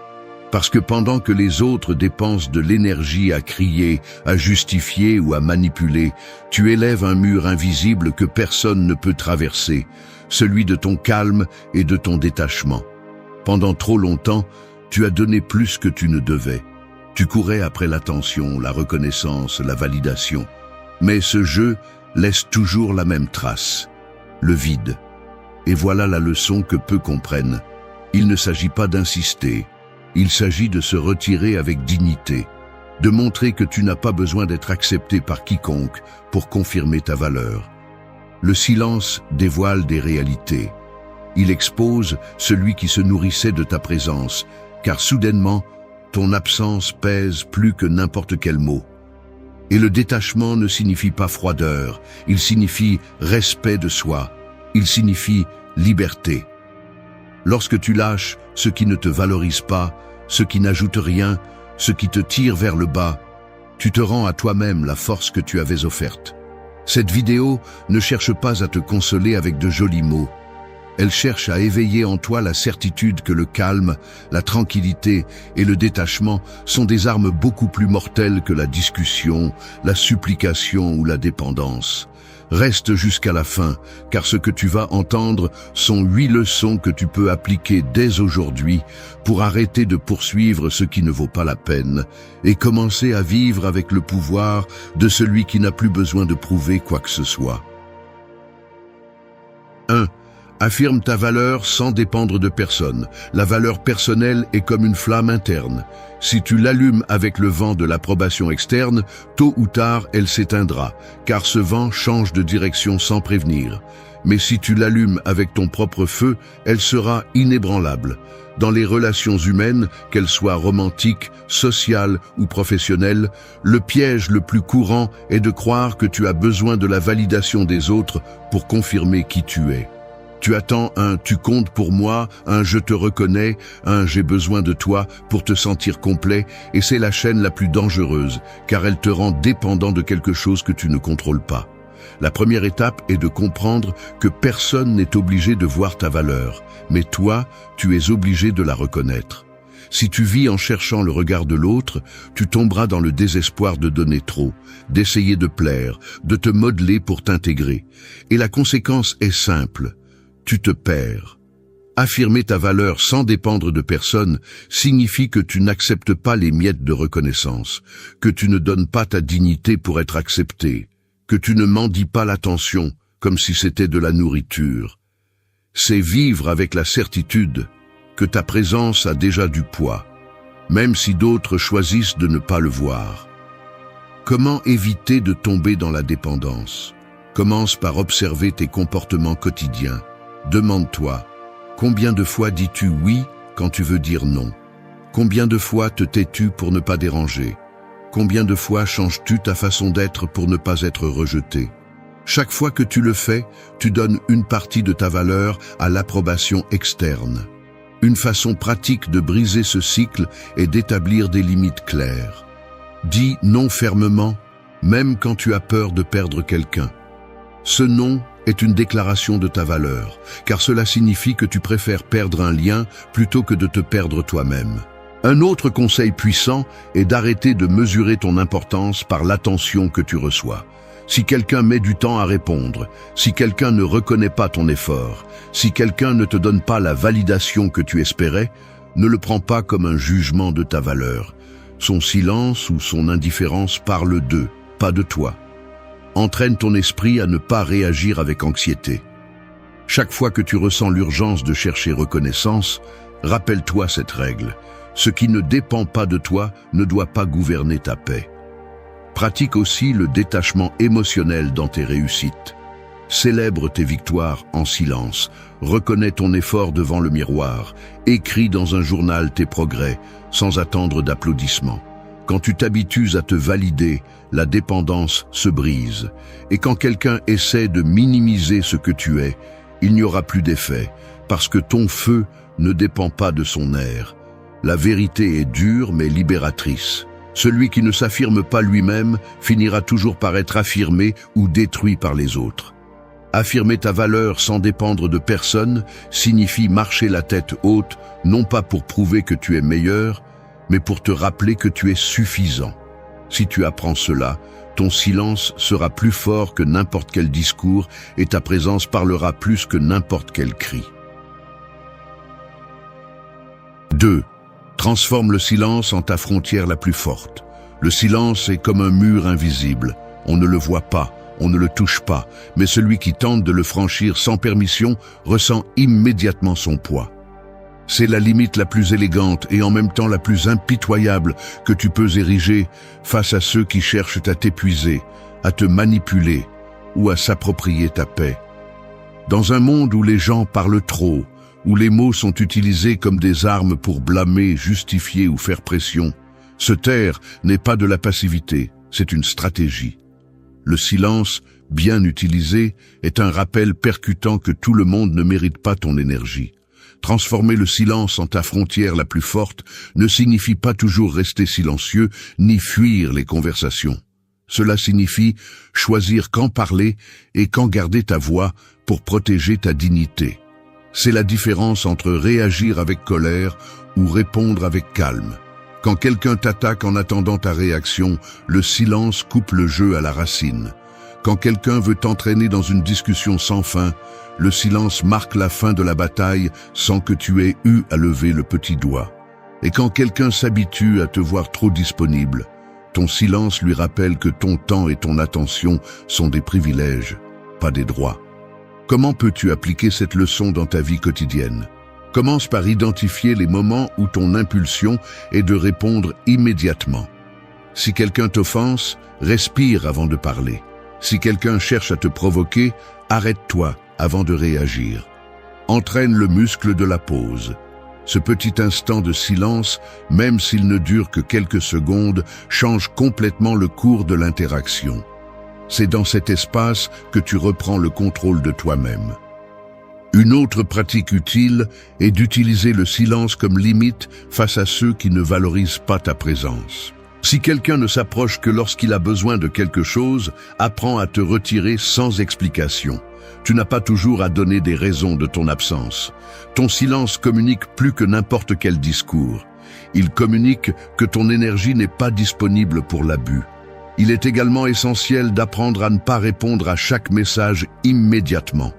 Parce que pendant que les autres dépensent de l'énergie à crier, à justifier ou à manipuler, tu élèves un mur invisible que personne ne peut traverser, celui de ton calme et de ton détachement. Pendant trop longtemps, tu as donné plus que tu ne devais. Tu courais après l'attention, la reconnaissance, la validation. Mais ce jeu laisse toujours la même trace, le vide. Et voilà la leçon que peu comprennent. Il ne s'agit pas d'insister. Il s'agit de se retirer avec dignité, de montrer que tu n'as pas besoin d'être accepté par quiconque pour confirmer ta valeur. Le silence dévoile des réalités. Il expose celui qui se nourrissait de ta présence, car soudainement, ton absence pèse plus que n'importe quel mot. Et le détachement ne signifie pas froideur, il signifie respect de soi, il signifie liberté. Lorsque tu lâches ce qui ne te valorise pas, ce qui n'ajoute rien, ce qui te tire vers le bas, tu te rends à toi-même la force que tu avais offerte. Cette vidéo ne cherche pas à te consoler avec de jolis mots. Elle cherche à éveiller en toi la certitude que le calme, la tranquillité et le détachement sont des armes beaucoup plus mortelles que la discussion, la supplication ou la dépendance. Reste jusqu'à la fin, car ce que tu vas entendre sont 8 leçons que tu peux appliquer dès aujourd'hui pour arrêter de poursuivre ce qui ne vaut pas la peine et commencer à vivre avec le pouvoir de celui qui n'a plus besoin de prouver quoi que ce soit. 1. Affirme ta valeur sans dépendre de personne. La valeur personnelle est comme une flamme interne. Si tu l'allumes avec le vent de l'approbation externe, tôt ou tard elle s'éteindra, car ce vent change de direction sans prévenir. Mais si tu l'allumes avec ton propre feu, elle sera inébranlable. Dans les relations humaines, qu'elles soient romantiques, sociales ou professionnelles, le piège le plus courant est de croire que tu as besoin de la validation des autres pour confirmer qui tu es. Tu attends un « tu comptes pour moi », un « je te reconnais », un « j'ai besoin de toi » pour te sentir complet, et c'est la chaîne la plus dangereuse, car elle te rend dépendant de quelque chose que tu ne contrôles pas. La première étape est de comprendre que personne n'est obligé de voir ta valeur, mais toi, tu es obligé de la reconnaître. Si tu vis en cherchant le regard de l'autre, tu tomberas dans le désespoir de donner trop, d'essayer de plaire, de te modeler pour t'intégrer. Et la conséquence est simple. Tu te perds. Affirmer ta valeur sans dépendre de personne signifie que tu n'acceptes pas les miettes de reconnaissance, que tu ne donnes pas ta dignité pour être accepté, que tu ne mendis pas l'attention comme si c'était de la nourriture. C'est vivre avec la certitude que ta présence a déjà du poids, même si d'autres choisissent de ne pas le voir. Comment éviter de tomber dans la dépendance? Commence par observer tes comportements quotidiens. Demande-toi, combien de fois dis-tu oui quand tu veux dire non? Combien de fois te tais-tu pour ne pas déranger? Combien de fois changes-tu ta façon d'être pour ne pas être rejeté? Chaque fois que tu le fais, tu donnes une partie de ta valeur à l'approbation externe. Une façon pratique de briser ce cycle est d'établir des limites claires. Dis non fermement, même quand tu as peur de perdre quelqu'un. Ce non est une déclaration de ta valeur, car cela signifie que tu préfères perdre un lien plutôt que de te perdre toi-même. Un autre conseil puissant est d'arrêter de mesurer ton importance par l'attention que tu reçois. Si quelqu'un met du temps à répondre, si quelqu'un ne reconnaît pas ton effort, si quelqu'un ne te donne pas la validation que tu espérais, ne le prends pas comme un jugement de ta valeur. Son silence ou son indifférence parle d'eux, pas de toi. Entraîne ton esprit à ne pas réagir avec anxiété. Chaque fois que tu ressens l'urgence de chercher reconnaissance, rappelle-toi cette règle. Ce qui ne dépend pas de toi ne doit pas gouverner ta paix. Pratique aussi le détachement émotionnel dans tes réussites. Célèbre tes victoires en silence, reconnais ton effort devant le miroir, écris dans un journal tes progrès, sans attendre d'applaudissements. Quand tu t'habitues à te valider, la dépendance se brise. Et quand quelqu'un essaie de minimiser ce que tu es, il n'y aura plus d'effet, parce que ton feu ne dépend pas de son air. La vérité est dure mais libératrice. Celui qui ne s'affirme pas lui-même finira toujours par être affirmé ou détruit par les autres. Affirmer ta valeur sans dépendre de personne signifie marcher la tête haute, non pas pour prouver que tu es meilleur, mais pour te rappeler que tu es suffisant. Si tu apprends cela, ton silence sera plus fort que n'importe quel discours et ta présence parlera plus que n'importe quel cri. 2. Transforme le silence en ta frontière la plus forte. Le silence est comme un mur invisible. On ne le voit pas, on ne le touche pas, mais celui qui tente de le franchir sans permission ressent immédiatement son poids. C'est la limite la plus élégante et en même temps la plus impitoyable que tu peux ériger face à ceux qui cherchent à t'épuiser, à te manipuler ou à s'approprier ta paix. Dans un monde où les gens parlent trop, où les mots sont utilisés comme des armes pour blâmer, justifier ou faire pression, se taire n'est pas de la passivité, c'est une stratégie. Le silence, bien utilisé, est un rappel percutant que tout le monde ne mérite pas ton énergie. Transformer le silence en ta frontière la plus forte ne signifie pas toujours rester silencieux ni fuir les conversations. Cela signifie choisir quand parler et quand garder ta voix pour protéger ta dignité. C'est la différence entre réagir avec colère ou répondre avec calme. Quand quelqu'un t'attaque en attendant ta réaction, le silence coupe le jeu à la racine. Quand quelqu'un veut t'entraîner dans une discussion sans fin, le silence marque la fin de la bataille sans que tu aies eu à lever le petit doigt. Et quand quelqu'un s'habitue à te voir trop disponible, ton silence lui rappelle que ton temps et ton attention sont des privilèges, pas des droits. Comment peux-tu appliquer cette leçon dans ta vie quotidienne? Commence par identifier les moments où ton impulsion est de répondre immédiatement. Si quelqu'un t'offense, respire avant de parler. Si quelqu'un cherche à te provoquer, arrête-toi avant de réagir. Entraîne le muscle de la pause. Ce petit instant de silence, même s'il ne dure que quelques secondes, change complètement le cours de l'interaction. C'est dans cet espace que tu reprends le contrôle de toi-même. Une autre pratique utile est d'utiliser le silence comme limite face à ceux qui ne valorisent pas ta présence. Si quelqu'un ne s'approche que lorsqu'il a besoin de quelque chose, apprends à te retirer sans explication. Tu n'as pas toujours à donner des raisons de ton absence. Ton silence communique plus que n'importe quel discours. Il communique que ton énergie n'est pas disponible pour l'abus. Il est également essentiel d'apprendre à ne pas répondre à chaque message immédiatement.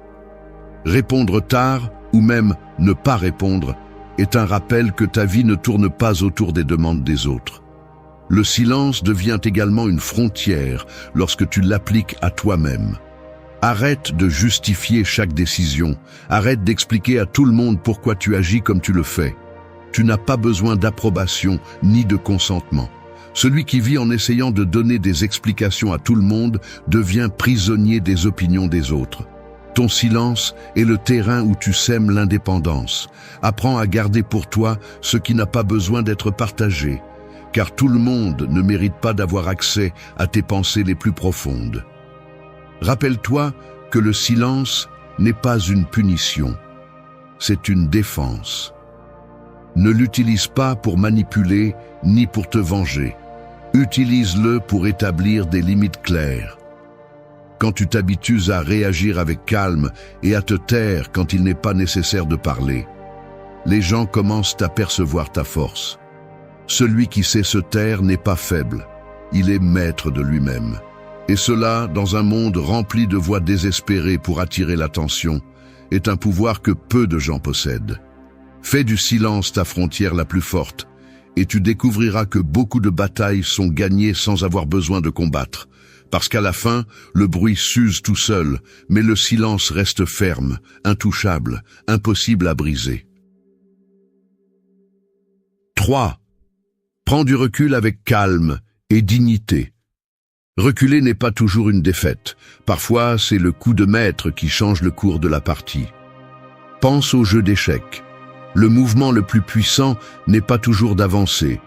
Répondre tard, ou même ne pas répondre, est un rappel que ta vie ne tourne pas autour des demandes des autres. Le silence devient également une frontière lorsque tu l'appliques à toi-même. Arrête de justifier chaque décision. Arrête d'expliquer à tout le monde pourquoi tu agis comme tu le fais. Tu n'as pas besoin d'approbation ni de consentement. Celui qui vit en essayant de donner des explications à tout le monde devient prisonnier des opinions des autres. Ton silence est le terrain où tu sèmes l'indépendance. Apprends à garder pour toi ce qui n'a pas besoin d'être partagé, car tout le monde ne mérite pas d'avoir accès à tes pensées les plus profondes. Rappelle-toi que le silence n'est pas une punition, c'est une défense. Ne l'utilise pas pour manipuler ni pour te venger. Utilise-le pour établir des limites claires. Quand tu t'habitues à réagir avec calme et à te taire quand il n'est pas nécessaire de parler, les gens commencent à percevoir ta force. Celui qui sait se taire n'est pas faible, il est maître de lui-même. Et cela, dans un monde rempli de voix désespérées pour attirer l'attention, est un pouvoir que peu de gens possèdent. Fais du silence ta frontière la plus forte, et tu découvriras que beaucoup de batailles sont gagnées sans avoir besoin de combattre. Parce qu'à la fin, le bruit s'use tout seul, mais le silence reste ferme, intouchable, impossible à briser. 3. Prends du recul avec calme et dignité. Reculer n'est pas toujours une défaite. Parfois, c'est le coup de maître qui change le cours de la partie. Pense au jeu d'échecs. Le mouvement le plus puissant n'est pas toujours d'avancer.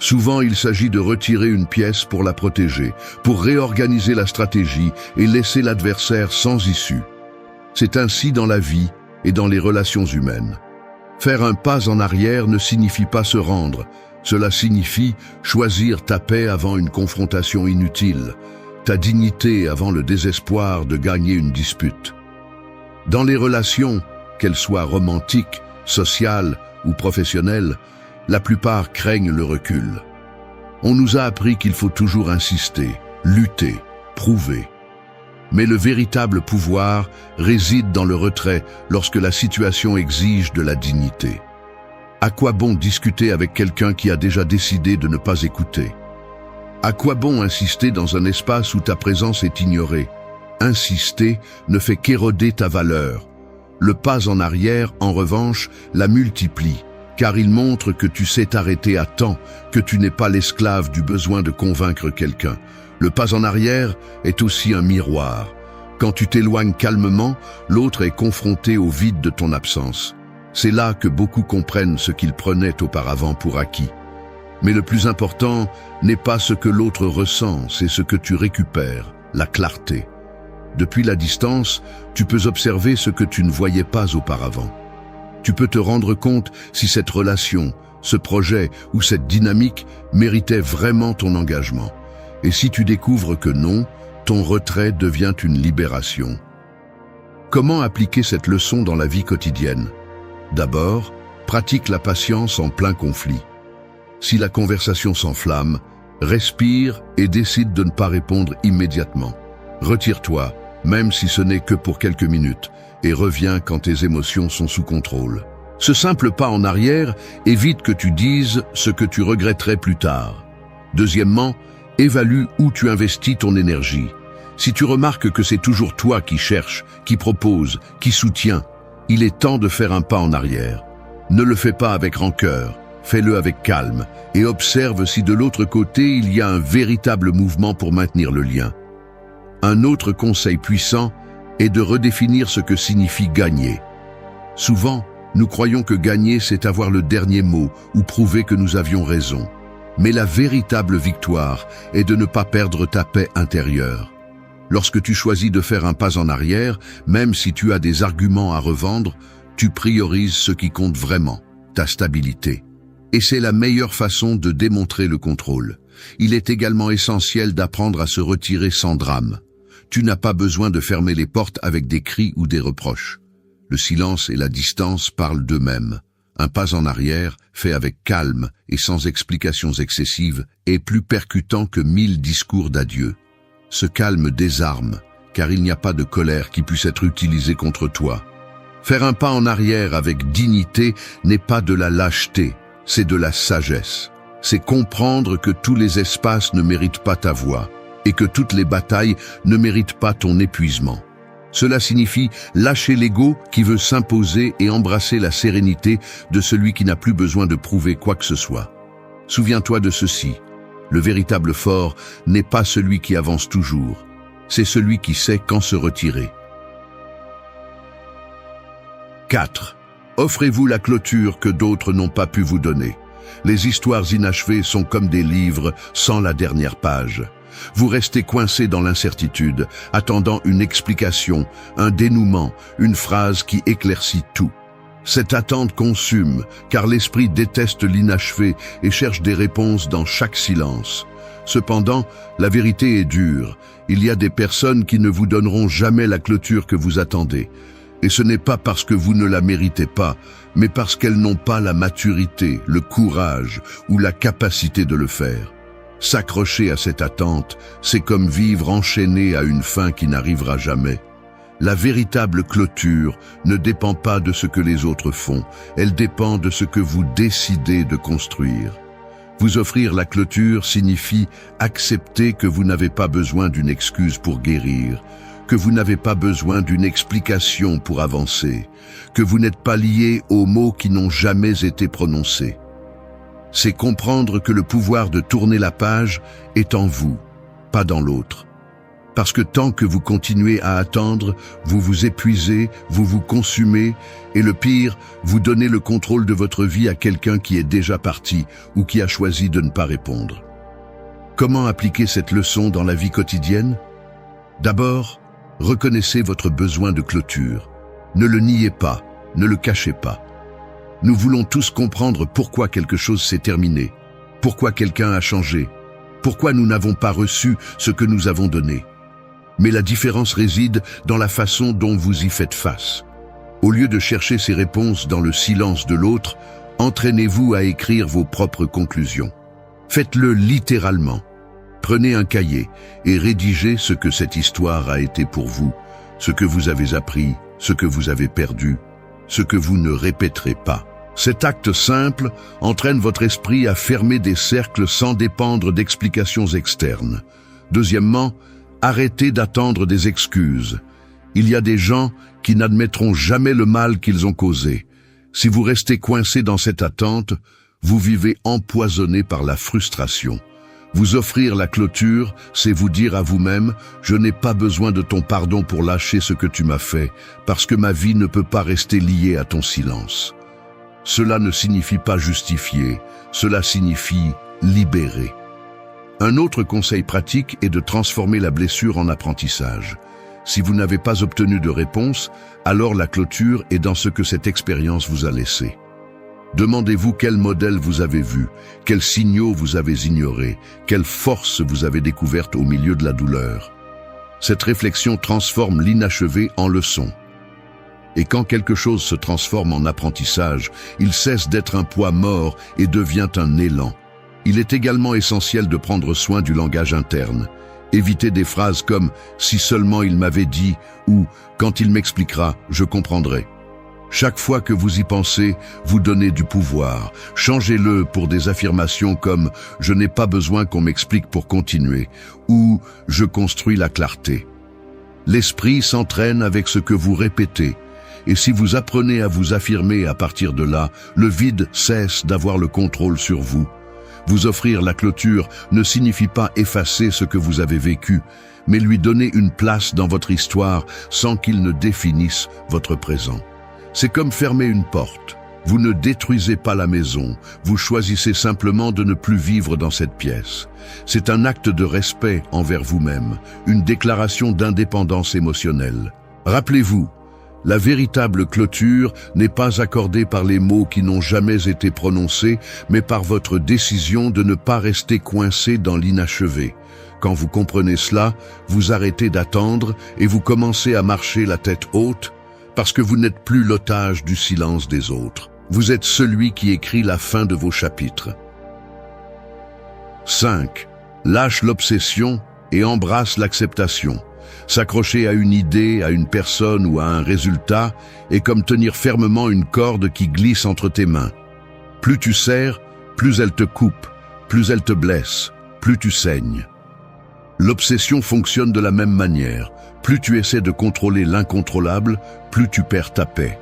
Souvent, il s'agit de retirer une pièce pour la protéger, pour réorganiser la stratégie et laisser l'adversaire sans issue. C'est ainsi dans la vie et dans les relations humaines. Faire un pas en arrière ne signifie pas se rendre. Cela signifie choisir ta paix avant une confrontation inutile, ta dignité avant le désespoir de gagner une dispute. Dans les relations, qu'elles soient romantiques, sociales ou professionnelles, la plupart craignent le recul. On nous a appris qu'il faut toujours insister, lutter, prouver. Mais le véritable pouvoir réside dans le retrait lorsque la situation exige de la dignité. À quoi bon discuter avec quelqu'un qui a déjà décidé de ne pas écouter? À quoi bon insister dans un espace où ta présence est ignorée? Insister ne fait qu'éroder ta valeur. Le pas en arrière, en revanche, la multiplie, car il montre que tu sais t'arrêter à temps, que tu n'es pas l'esclave du besoin de convaincre quelqu'un. Le pas en arrière est aussi un miroir. Quand tu t'éloignes calmement, l'autre est confronté au vide de ton absence. C'est là que beaucoup comprennent ce qu'ils prenaient auparavant pour acquis. Mais le plus important n'est pas ce que l'autre ressent, c'est ce que tu récupères, la clarté. Depuis la distance, tu peux observer ce que tu ne voyais pas auparavant. Tu peux te rendre compte si cette relation, ce projet ou cette dynamique méritait vraiment ton engagement. Et si tu découvres que non, ton retrait devient une libération. Comment appliquer cette leçon dans la vie quotidienne? D'abord, pratique la patience en plein conflit. Si la conversation s'enflamme, respire et décide de ne pas répondre immédiatement. Retire-toi, même si ce n'est que pour quelques minutes, et reviens quand tes émotions sont sous contrôle. Ce simple pas en arrière évite que tu dises ce que tu regretterais plus tard. Deuxièmement, évalue où tu investis ton énergie. Si tu remarques que c'est toujours toi qui cherches, qui propose, qui soutient, il est temps de faire un pas en arrière. Ne le fais pas avec rancœur, fais-le avec calme et observe si de l'autre côté il y a un véritable mouvement pour maintenir le lien. Un autre conseil puissant est de redéfinir ce que signifie gagner. Souvent, nous croyons que gagner, c'est avoir le dernier mot ou prouver que nous avions raison. Mais la véritable victoire est de ne pas perdre ta paix intérieure. Lorsque tu choisis de faire un pas en arrière, même si tu as des arguments à revendre, tu priorises ce qui compte vraiment, ta stabilité. Et c'est la meilleure façon de démontrer le contrôle. Il est également essentiel d'apprendre à se retirer sans drame. Tu n'as pas besoin de fermer les portes avec des cris ou des reproches. Le silence et la distance parlent d'eux-mêmes. Un pas en arrière, fait avec calme et sans explications excessives, est plus percutant que 1000 discours d'adieu. Ce calme désarme, car il n'y a pas de colère qui puisse être utilisée contre toi. Faire un pas en arrière avec dignité n'est pas de la lâcheté, c'est de la sagesse. C'est comprendre que tous les espaces ne méritent pas ta voix, et que toutes les batailles ne méritent pas ton épuisement. Cela signifie lâcher l'ego qui veut s'imposer et embrasser la sérénité de celui qui n'a plus besoin de prouver quoi que ce soit. Souviens-toi de ceci. Le véritable fort n'est pas celui qui avance toujours, c'est celui qui sait quand se retirer. 4. Offrez-vous la clôture que d'autres n'ont pas pu vous donner. Les histoires inachevées sont comme des livres sans la dernière page. Vous restez coincé dans l'incertitude, attendant une explication, un dénouement, une phrase qui éclaircit tout. Cette attente consume, car l'esprit déteste l'inachevé et cherche des réponses dans chaque silence. Cependant, la vérité est dure. Il y a des personnes qui ne vous donneront jamais la clôture que vous attendez. Et ce n'est pas parce que vous ne la méritez pas, mais parce qu'elles n'ont pas la maturité, le courage ou la capacité de le faire. S'accrocher à cette attente, c'est comme vivre enchaîné à une fin qui n'arrivera jamais. La véritable clôture ne dépend pas de ce que les autres font, elle dépend de ce que vous décidez de construire. Vous offrir la clôture signifie accepter que vous n'avez pas besoin d'une excuse pour guérir, que vous n'avez pas besoin d'une explication pour avancer, que vous n'êtes pas lié aux mots qui n'ont jamais été prononcés. C'est comprendre que le pouvoir de tourner la page est en vous, pas dans l'autre. Parce que tant que vous continuez à attendre, vous vous épuisez, vous vous consumez, et le pire, vous donnez le contrôle de votre vie à quelqu'un qui est déjà parti ou qui a choisi de ne pas répondre. Comment appliquer cette leçon dans la vie quotidienne? D'abord, reconnaissez votre besoin de clôture. Ne le niez pas, ne le cachez pas. Nous voulons tous comprendre pourquoi quelque chose s'est terminé, pourquoi quelqu'un a changé, pourquoi nous n'avons pas reçu ce que nous avons donné. Mais la différence réside dans la façon dont vous y faites face. Au lieu de chercher ces réponses dans le silence de l'autre, entraînez-vous à écrire vos propres conclusions. Faites-le littéralement. Prenez un cahier et rédigez ce que cette histoire a été pour vous, ce que vous avez appris, ce que vous avez perdu, ce que vous ne répéterez pas. Cet acte simple entraîne votre esprit à fermer des cercles sans dépendre d'explications externes. Deuxièmement, arrêtez d'attendre des excuses. Il y a des gens qui n'admettront jamais le mal qu'ils ont causé. Si vous restez coincé dans cette attente, vous vivez empoisonné par la frustration. Vous offrir la clôture, c'est vous dire à vous-même « Je n'ai pas besoin de ton pardon pour lâcher ce que tu m'as fait, parce que ma vie ne peut pas rester liée à ton silence. » Cela ne signifie pas justifier, cela signifie libérer. Un autre conseil pratique est de transformer la blessure en apprentissage. Si vous n'avez pas obtenu de réponse, alors la clôture est dans ce que cette expérience vous a laissé. Demandez-vous quel modèle vous avez vu, quels signaux vous avez ignorés, quelle force vous avez découverte au milieu de la douleur. Cette réflexion transforme l'inachevé en leçon. Et quand quelque chose se transforme en apprentissage, il cesse d'être un poids mort et devient un élan. Il est également essentiel de prendre soin du langage interne. Évitez des phrases comme « si seulement il m'avait dit » ou « quand il m'expliquera, je comprendrai ». Chaque fois que vous y pensez, vous donnez du pouvoir. Changez-le pour des affirmations comme « je n'ai pas besoin qu'on m'explique pour continuer » ou « je construis la clarté ». L'esprit s'entraîne avec ce que vous répétez. Et si vous apprenez à vous affirmer à partir de là, le vide cesse d'avoir le contrôle sur vous. Vous offrir la clôture ne signifie pas effacer ce que vous avez vécu, mais lui donner une place dans votre histoire sans qu'il ne définisse votre présent. C'est comme fermer une porte. Vous ne détruisez pas la maison, vous choisissez simplement de ne plus vivre dans cette pièce. C'est un acte de respect envers vous-même, une déclaration d'indépendance émotionnelle. Rappelez-vous, la véritable clôture n'est pas accordée par les mots qui n'ont jamais été prononcés, mais par votre décision de ne pas rester coincé dans l'inachevé. Quand vous comprenez cela, vous arrêtez d'attendre et vous commencez à marcher la tête haute, parce que vous n'êtes plus l'otage du silence des autres. Vous êtes celui qui écrit la fin de vos chapitres. 5. Lâche l'obsession et embrasse l'acceptation. S'accrocher à une idée, à une personne ou à un résultat est comme tenir fermement une corde qui glisse entre tes mains. Plus tu serres, plus elle te coupe, plus elle te blesse, plus tu saignes. L'obsession fonctionne de la même manière. Plus tu essaies de contrôler l'incontrôlable, plus tu perds ta paix.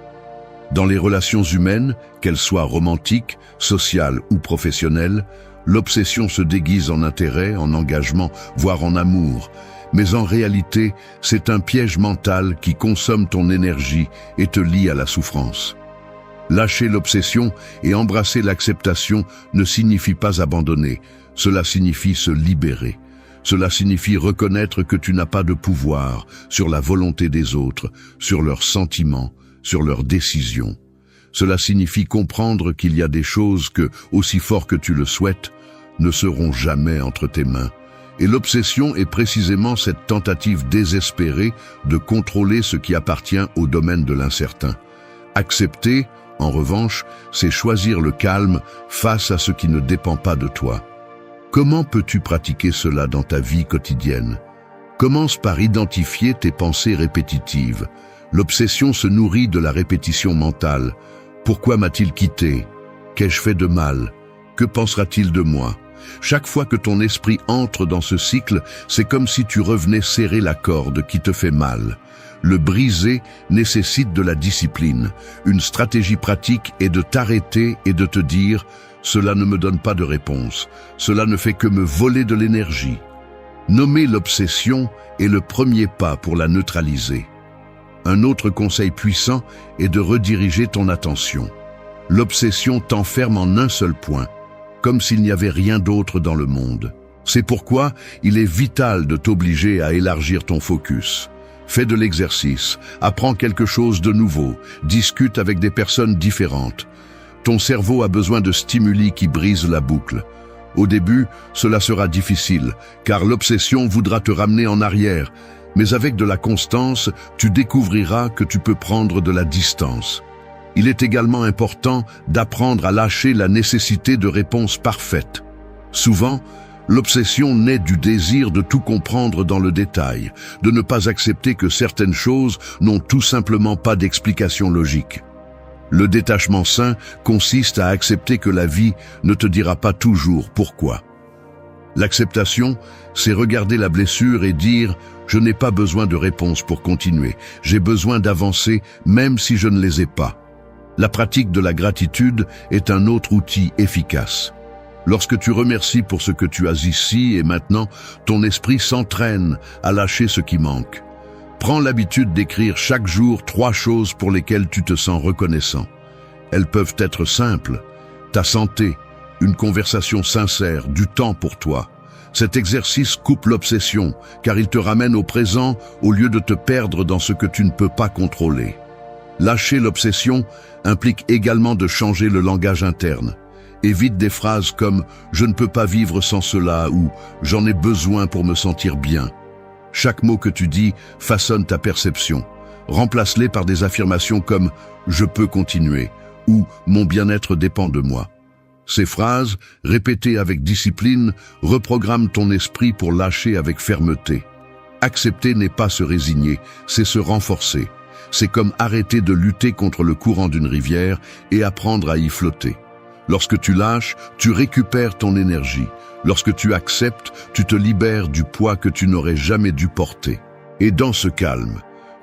Dans les relations humaines, qu'elles soient romantiques, sociales ou professionnelles, l'obsession se déguise en intérêt, en engagement, voire en amour. Mais en réalité, c'est un piège mental qui consomme ton énergie et te lie à la souffrance. Lâcher l'obsession et embrasser l'acceptation ne signifie pas abandonner, cela signifie se libérer. Cela signifie reconnaître que tu n'as pas de pouvoir sur la volonté des autres, sur leurs sentiments, sur leurs décisions. Cela signifie comprendre qu'il y a des choses que, aussi fort que tu le souhaites, ne seront jamais entre tes mains. Et l'obsession est précisément cette tentative désespérée de contrôler ce qui appartient au domaine de l'incertain. Accepter, en revanche, c'est choisir le calme face à ce qui ne dépend pas de toi. Comment peux-tu pratiquer cela dans ta vie quotidienne? Commence par identifier tes pensées répétitives. L'obsession se nourrit de la répétition mentale. Pourquoi m'a-t-il quitté? Qu'ai-je fait de mal? Que pensera-t-il de moi? Chaque fois que ton esprit entre dans ce cycle, c'est comme si tu revenais serrer la corde qui te fait mal. Le briser nécessite de la discipline. Une stratégie pratique est de t'arrêter et de te dire « Cela ne me donne pas de réponse. Cela ne fait que me voler de l'énergie. » Nommer l'obsession est le premier pas pour la neutraliser. Un autre conseil puissant est de rediriger ton attention. L'obsession t'enferme en un seul point, comme s'il n'y avait rien d'autre dans le monde. C'est pourquoi il est vital de t'obliger à élargir ton focus. Fais de l'exercice, apprends quelque chose de nouveau, discute avec des personnes différentes. Ton cerveau a besoin de stimuli qui brisent la boucle. Au début, cela sera difficile, car l'obsession voudra te ramener en arrière. Mais avec de la constance, tu découvriras que tu peux prendre de la distance. Il est également important d'apprendre à lâcher la nécessité de réponses parfaites. Souvent, l'obsession naît du désir de tout comprendre dans le détail, de ne pas accepter que certaines choses n'ont tout simplement pas d'explication logique. Le détachement sain consiste à accepter que la vie ne te dira pas toujours pourquoi. L'acceptation, c'est regarder la blessure et dire « Je n'ai pas besoin de réponse pour continuer, j'ai besoin d'avancer même si je ne les ai pas ». La pratique de la gratitude est un autre outil efficace. Lorsque tu remercies pour ce que tu as ici et maintenant, ton esprit s'entraîne à lâcher ce qui manque. Prends l'habitude d'écrire chaque jour 3 choses pour lesquelles tu te sens reconnaissant. Elles peuvent être simples. Ta santé, une conversation sincère, du temps pour toi. Cet exercice coupe l'obsession, car il te ramène au présent au lieu de te perdre dans ce que tu ne peux pas contrôler. Lâcher l'obsession implique également de changer le langage interne. Évite des phrases comme « je ne peux pas vivre sans cela » ou « j'en ai besoin pour me sentir bien ». Chaque mot que tu dis façonne ta perception. Remplace-les par des affirmations comme « je peux continuer » ou « mon bien-être dépend de moi ». Ces phrases, répétées avec discipline, reprogramment ton esprit pour lâcher avec fermeté. Accepter n'est pas se résigner, c'est se renforcer. C'est comme arrêter de lutter contre le courant d'une rivière et apprendre à y flotter. Lorsque tu lâches, tu récupères ton énergie. Lorsque tu acceptes, tu te libères du poids que tu n'aurais jamais dû porter. Et dans ce calme,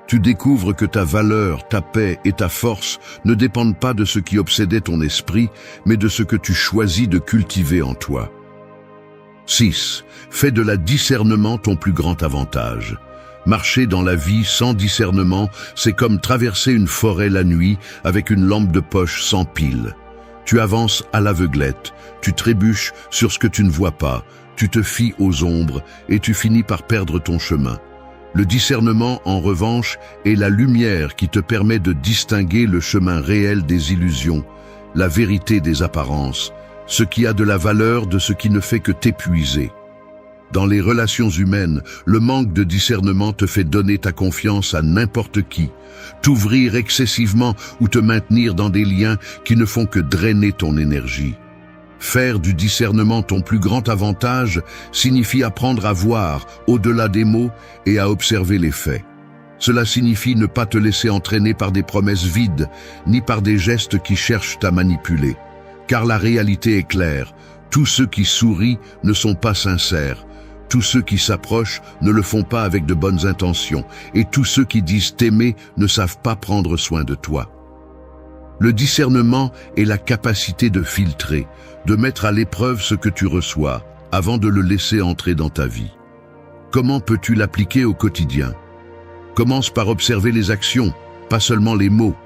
tu découvres que ta valeur, ta paix et ta force ne dépendent pas de ce qui obsédait ton esprit, mais de ce que tu choisis de cultiver en toi. 6. Fais de la discernement ton plus grand avantage. Marcher dans la vie sans discernement, c'est comme traverser une forêt la nuit avec une lampe de poche sans pile. Tu avances à l'aveuglette, tu trébuches sur ce que tu ne vois pas, tu te fies aux ombres et tu finis par perdre ton chemin. Le discernement, en revanche, est la lumière qui te permet de distinguer le chemin réel des illusions, la vérité des apparences, ce qui a de la valeur de ce qui ne fait que t'épuiser. Dans les relations humaines, le manque de discernement te fait donner ta confiance à n'importe qui, t'ouvrir excessivement ou te maintenir dans des liens qui ne font que drainer ton énergie. Faire du discernement ton plus grand avantage signifie apprendre à voir au-delà des mots et à observer les faits. Cela signifie ne pas te laisser entraîner par des promesses vides, ni par des gestes qui cherchent à manipuler. Car la réalité est claire, tous ceux qui sourient ne sont pas sincères, tous ceux qui s'approchent ne le font pas avec de bonnes intentions, et tous ceux qui disent t'aimer ne savent pas prendre soin de toi. Le discernement est la capacité de filtrer, de mettre à l'épreuve ce que tu reçois, avant de le laisser entrer dans ta vie. Comment peux-tu l'appliquer au quotidien? Commence par observer les actions, pas seulement les mots.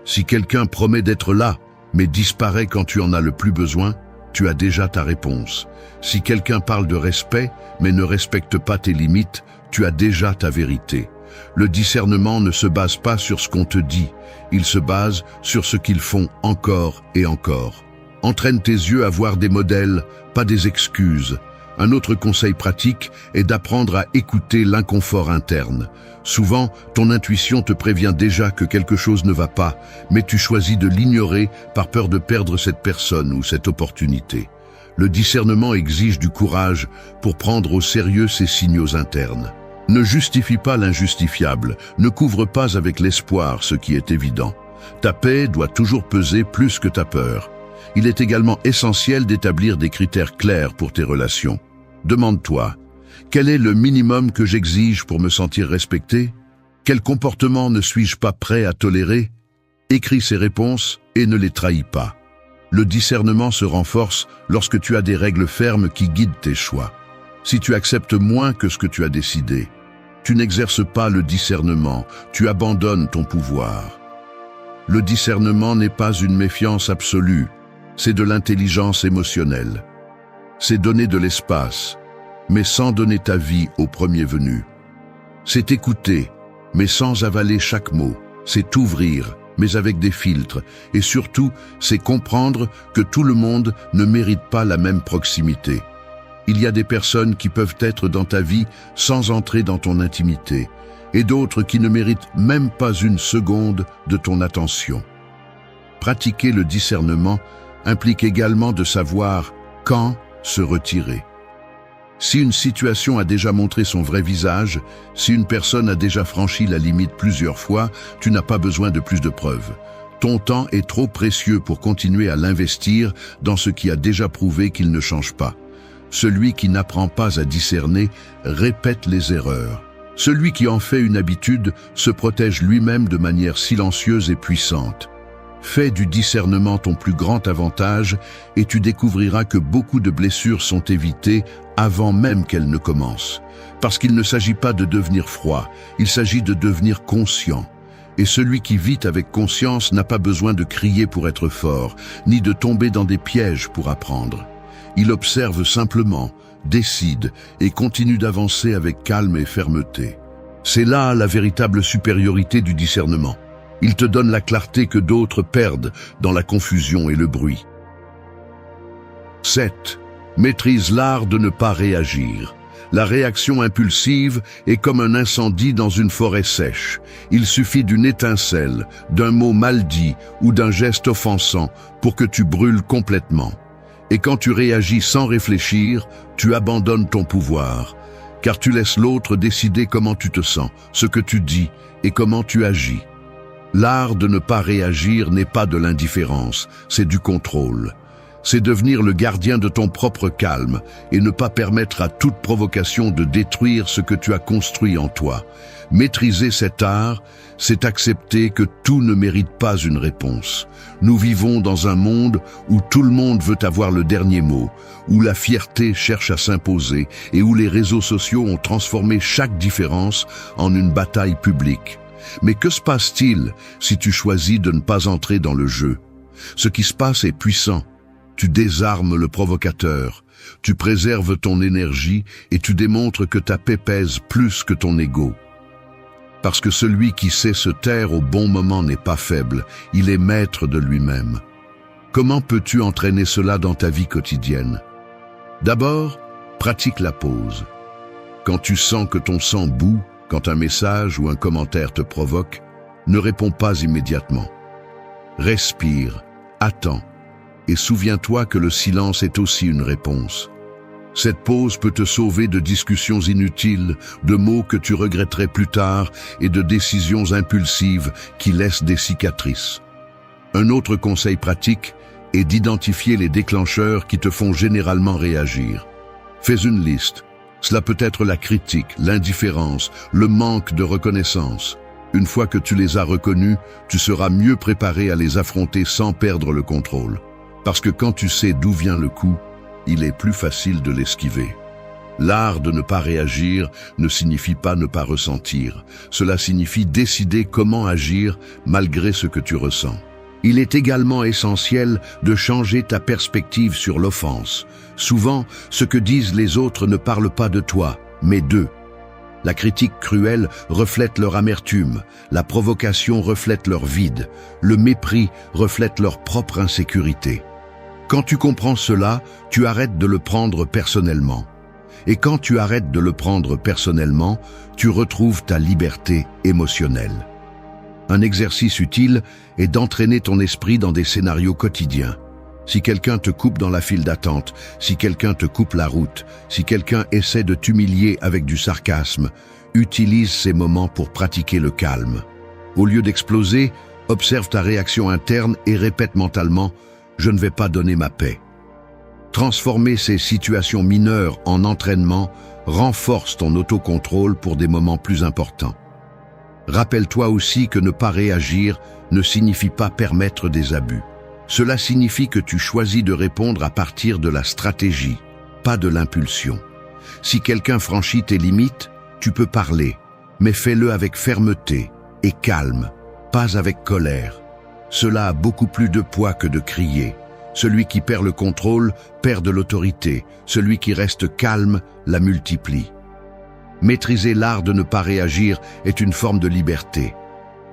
Si quelqu'un promet d'être là, mais disparaît quand tu en as le plus besoin, tu as déjà ta réponse. Si quelqu'un parle de respect, mais ne respecte pas tes limites, tu as déjà ta vérité. Le discernement ne se base pas sur ce qu'on te dit, il se base sur ce qu'ils font encore et encore. Entraîne tes yeux à voir des modèles, pas des excuses. Un autre conseil pratique est d'apprendre à écouter l'inconfort interne. Souvent, ton intuition te prévient déjà que quelque chose ne va pas, mais tu choisis de l'ignorer par peur de perdre cette personne ou cette opportunité. Le discernement exige du courage pour prendre au sérieux ces signaux internes. Ne justifie pas l'injustifiable, ne couvre pas avec l'espoir ce qui est évident. Ta paix doit toujours peser plus que ta peur. Il est également essentiel d'établir des critères clairs pour tes relations. Demande-toi, quel est le minimum que j'exige pour me sentir respecté? Quel comportement ne suis-je pas prêt à tolérer? Écris ces réponses et ne les trahis pas. Le discernement se renforce lorsque tu as des règles fermes qui guident tes choix. Si tu acceptes moins que ce que tu as décidé, tu n'exerces pas le discernement, tu abandonnes ton pouvoir. Le discernement n'est pas une méfiance absolue, c'est de l'intelligence émotionnelle. C'est donner de l'espace, mais sans donner ta vie au premier venu. C'est écouter, mais sans avaler chaque mot. C'est ouvrir, mais avec des filtres. Et surtout, c'est comprendre que tout le monde ne mérite pas la même proximité. Il y a des personnes qui peuvent être dans ta vie sans entrer dans ton intimité, et d'autres qui ne méritent même pas une seconde de ton attention. Pratiquer le discernement implique également de savoir quand se retirer. Si une situation a déjà montré son vrai visage, si une personne a déjà franchi la limite plusieurs fois, tu n'as pas besoin de plus de preuves. Ton temps est trop précieux pour continuer à l'investir dans ce qui a déjà prouvé qu'il ne change pas. Celui qui n'apprend pas à discerner répète les erreurs. Celui qui en fait une habitude se protège lui-même de manière silencieuse et puissante. Fais du discernement ton plus grand avantage et tu découvriras que beaucoup de blessures sont évitées avant même qu'elles ne commencent. Parce qu'il ne s'agit pas de devenir froid, il s'agit de devenir conscient. Et celui qui vit avec conscience n'a pas besoin de crier pour être fort, ni de tomber dans des pièges pour apprendre. Il observe simplement, décide et continue d'avancer avec calme et fermeté. C'est là la véritable supériorité du discernement. Il te donne la clarté que d'autres perdent dans la confusion et le bruit. 7. Maîtrise l'art de ne pas réagir. La réaction impulsive est comme un incendie dans une forêt sèche. Il suffit d'une étincelle, d'un mot mal dit ou d'un geste offensant pour que tu brûles complètement. Et quand tu réagis sans réfléchir, tu abandonnes ton pouvoir, car tu laisses l'autre décider comment tu te sens, ce que tu dis et comment tu agis. L'art de ne pas réagir n'est pas de l'indifférence, c'est du contrôle. C'est devenir le gardien de ton propre calme et ne pas permettre à toute provocation de détruire ce que tu as construit en toi. Maîtriser cet art, c'est accepter que tout ne mérite pas une réponse. Nous vivons dans un monde où tout le monde veut avoir le dernier mot, où la fierté cherche à s'imposer et où les réseaux sociaux ont transformé chaque différence en une bataille publique. Mais que se passe-t-il si tu choisis de ne pas entrer dans le jeu? Ce qui se passe est puissant. Tu désarmes le provocateur, tu préserves ton énergie et tu démontres que ta paix pèse plus que ton ego. Parce que celui qui sait se taire au bon moment n'est pas faible, il est maître de lui-même. Comment peux-tu entraîner cela dans ta vie quotidienne? D'abord, pratique la pause. Quand tu sens que ton sang bout, quand un message ou un commentaire te provoque, ne réponds pas immédiatement. Respire, attends, et souviens-toi que le silence est aussi une réponse. Cette pause peut te sauver de discussions inutiles, de mots que tu regretterais plus tard et de décisions impulsives qui laissent des cicatrices. Un autre conseil pratique est d'identifier les déclencheurs qui te font généralement réagir. Fais une liste. Cela peut être la critique, l'indifférence, le manque de reconnaissance. Une fois que tu les as reconnus, tu seras mieux préparé à les affronter sans perdre le contrôle. Parce que quand tu sais d'où vient le coup, il est plus facile de l'esquiver. L'art de ne pas réagir ne signifie pas ne pas ressentir. Cela signifie décider comment agir malgré ce que tu ressens. Il est également essentiel de changer ta perspective sur l'offense. Souvent, ce que disent les autres ne parle pas de toi, mais d'eux. La critique cruelle reflète leur amertume, la provocation reflète leur vide, le mépris reflète leur propre insécurité. Quand tu comprends cela, tu arrêtes de le prendre personnellement. Et quand tu arrêtes de le prendre personnellement, tu retrouves ta liberté émotionnelle. Un exercice utile est d'entraîner ton esprit dans des scénarios quotidiens. Si quelqu'un te coupe dans la file d'attente, si quelqu'un te coupe la route, si quelqu'un essaie de t'humilier avec du sarcasme, utilise ces moments pour pratiquer le calme. Au lieu d'exploser, observe ta réaction interne et répète mentalement « Je ne vais pas donner ma paix ». Transformer ces situations mineures en entraînement renforce ton autocontrôle pour des moments plus importants. Rappelle-toi aussi que ne pas réagir ne signifie pas permettre des abus. Cela signifie que tu choisis de répondre à partir de la stratégie, pas de l'impulsion. Si quelqu'un franchit tes limites, tu peux parler, mais fais-le avec fermeté et calme, pas avec colère. Cela a beaucoup plus de poids que de crier. Celui qui perd le contrôle perd de l'autorité. Celui qui reste calme la multiplie. Maîtriser l'art de ne pas réagir est une forme de liberté.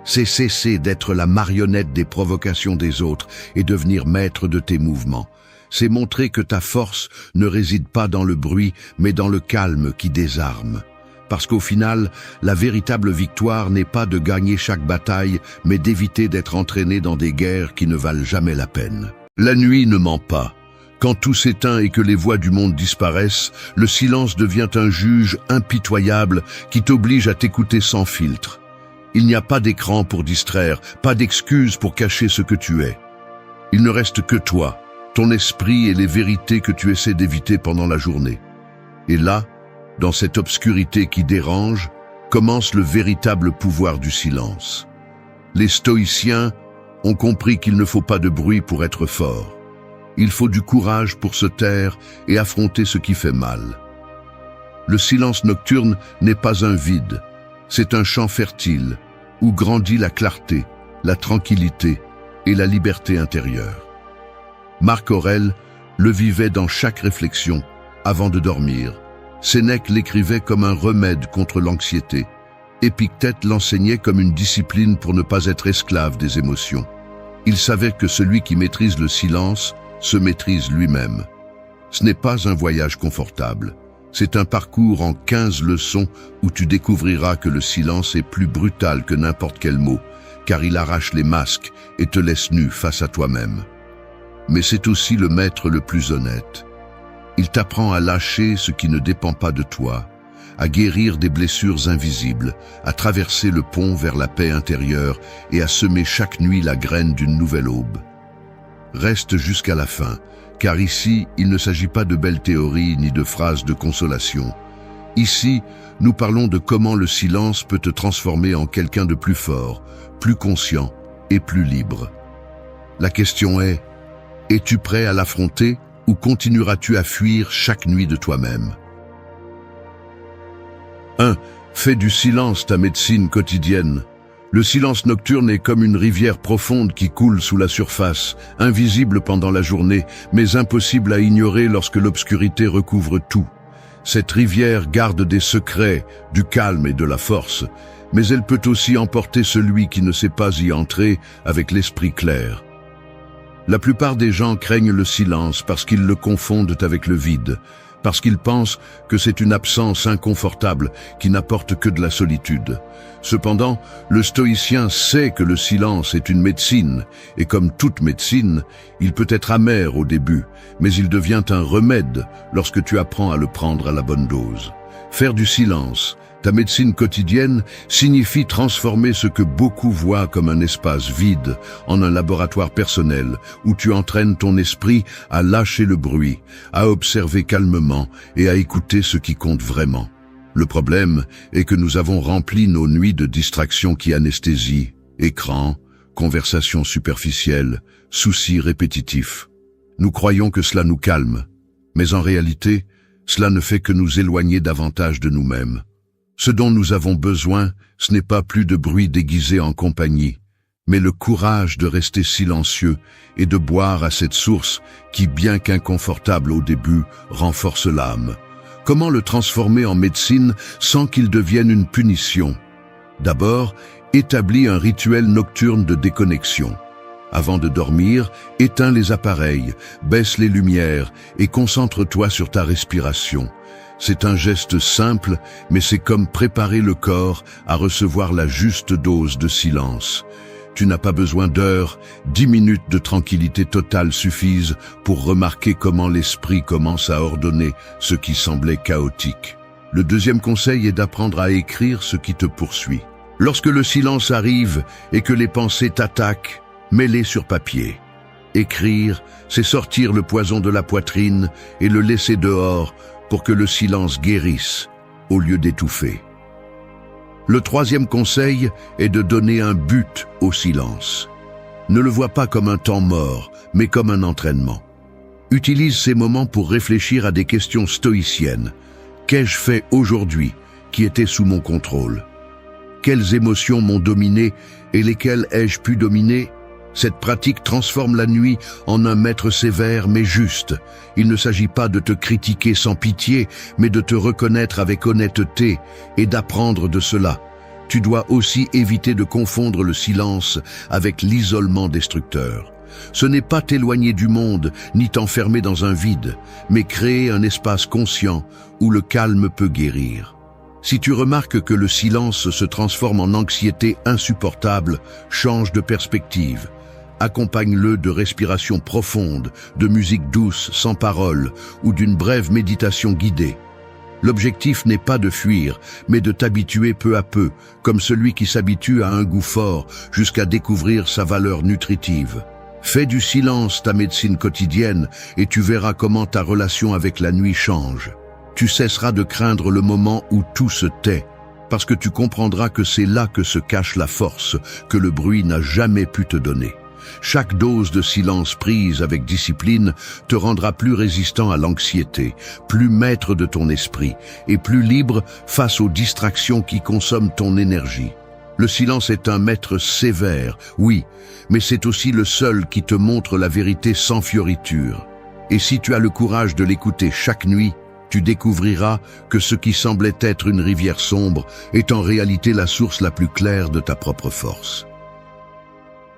C'est cesser d'être la marionnette des provocations des autres et devenir maître de tes mouvements. C'est montrer que ta force ne réside pas dans le bruit, mais dans le calme qui désarme. Parce qu'au final, la véritable victoire n'est pas de gagner chaque bataille, mais d'éviter d'être entraîné dans des guerres qui ne valent jamais la peine. La nuit ne ment pas. Quand tout s'éteint et que les voix du monde disparaissent, le silence devient un juge impitoyable qui t'oblige à t'écouter sans filtre. Il n'y a pas d'écran pour distraire, pas d'excuse pour cacher ce que tu es. Il ne reste que toi, ton esprit et les vérités que tu essaies d'éviter pendant la journée. Et là, dans cette obscurité qui dérange, commence le véritable pouvoir du silence. Les stoïciens ont compris qu'il ne faut pas de bruit pour être fort. Il faut du courage pour se taire et affronter ce qui fait mal. Le silence nocturne n'est pas un vide, c'est un champ fertile où grandit la clarté, la tranquillité et la liberté intérieure. Marc Aurèle le vivait dans chaque réflexion avant de dormir. Sénèque l'écrivait comme un remède contre l'anxiété. Épictète l'enseignait comme une discipline pour ne pas être esclave des émotions. Il savait que celui qui maîtrise le silence se maîtrise lui-même. Ce n'est pas un voyage confortable. C'est un parcours en 15 leçons où tu découvriras que le silence est plus brutal que n'importe quel mot, car il arrache les masques et te laisse nu face à toi-même. Mais c'est aussi le maître le plus honnête. Il t'apprend à lâcher ce qui ne dépend pas de toi, à guérir des blessures invisibles, à traverser le pont vers la paix intérieure et à semer chaque nuit la graine d'une nouvelle aube. reste jusqu'à la fin, car ici, il ne s'agit pas de belles théories ni de phrases de consolation. Ici, nous parlons de comment le silence peut te transformer en quelqu'un de plus fort, plus conscient et plus libre. La question est, es-tu prêt à l'affronter ou continueras-tu à fuir chaque nuit de toi-même? 1. Fais du silence ta médecine quotidienne. Le silence nocturne est comme une rivière profonde qui coule sous la surface, invisible pendant la journée, mais impossible à ignorer lorsque l'obscurité recouvre tout. Cette rivière garde des secrets, du calme et de la force, mais elle peut aussi emporter celui qui ne sait pas y entrer avec l'esprit clair. La plupart des gens craignent le silence parce qu'ils le confondent avec le vide, parce qu'ils pensent que c'est une absence inconfortable qui n'apporte que de la solitude. Cependant, le stoïcien sait que le silence est une médecine, et comme toute médecine, il peut être amer au début, mais il devient un remède lorsque tu apprends à le prendre à la bonne dose. Faire du silence, ta médecine quotidienne, signifie transformer ce que beaucoup voient comme un espace vide en un laboratoire personnel où tu entraînes ton esprit à lâcher le bruit, à observer calmement et à écouter ce qui compte vraiment. Le problème est que nous avons rempli nos nuits de distractions qui anesthésient, écrans, conversations superficielles, soucis répétitifs. Nous croyons que cela nous calme, mais en réalité, cela ne fait que nous éloigner davantage de nous-mêmes. Ce dont nous avons besoin, ce n'est pas plus de bruit déguisé en compagnie, mais le courage de rester silencieux et de boire à cette source qui, bien qu'inconfortable au début, renforce l'âme. Comment le transformer en médecine sans qu'il devienne une punition? D'abord, établis un rituel nocturne de déconnexion. Avant de dormir, éteins les appareils, baisse les lumières et concentre-toi sur ta respiration. C'est un geste simple, mais c'est comme préparer le corps à recevoir la juste dose de silence. Tu n'as pas besoin d'heures, 10 minutes de tranquillité totale suffisent pour remarquer comment l'esprit commence à ordonner ce qui semblait chaotique. Le deuxième conseil est d'apprendre à écrire ce qui te poursuit. Lorsque le silence arrive et que les pensées t'attaquent, mets-les sur papier. Écrire, c'est sortir le poison de la poitrine et le laisser dehors pour que le silence guérisse au lieu d'étouffer. Le troisième conseil est de donner un but au silence. Ne le vois pas comme un temps mort, mais comme un entraînement. Utilise ces moments pour réfléchir à des questions stoïciennes. Qu'ai-je fait aujourd'hui qui était sous mon contrôle? Quelles émotions m'ont dominé et lesquelles ai-je pu dominer? Cette pratique transforme la nuit en un maître sévère mais juste. Il ne s'agit pas de te critiquer sans pitié, mais de te reconnaître avec honnêteté et d'apprendre de cela. Tu dois aussi éviter de confondre le silence avec l'isolement destructeur. Ce n'est pas t'éloigner du monde, ni t'enfermer dans un vide, mais créer un espace conscient où le calme peut guérir. Si tu remarques que le silence se transforme en anxiété insupportable, change de perspective. Accompagne-le de respiration profonde, de musique douce sans paroles ou d'une brève méditation guidée. L'objectif n'est pas de fuir, mais de t'habituer peu à peu, comme celui qui s'habitue à un goût fort jusqu'à découvrir sa valeur nutritive. Fais du silence ta médecine quotidienne et tu verras comment ta relation avec la nuit change. Tu cesseras de craindre le moment où tout se tait, parce que tu comprendras que c'est là que se cache la force que le bruit n'a jamais pu te donner. Chaque dose de silence prise avec discipline te rendra plus résistant à l'anxiété, plus maître de ton esprit et plus libre face aux distractions qui consomment ton énergie. Le silence est un maître sévère, oui, mais c'est aussi le seul qui te montre la vérité sans fioriture. Et si tu as le courage de l'écouter chaque nuit, tu découvriras que ce qui semblait être une rivière sombre est en réalité la source la plus claire de ta propre force.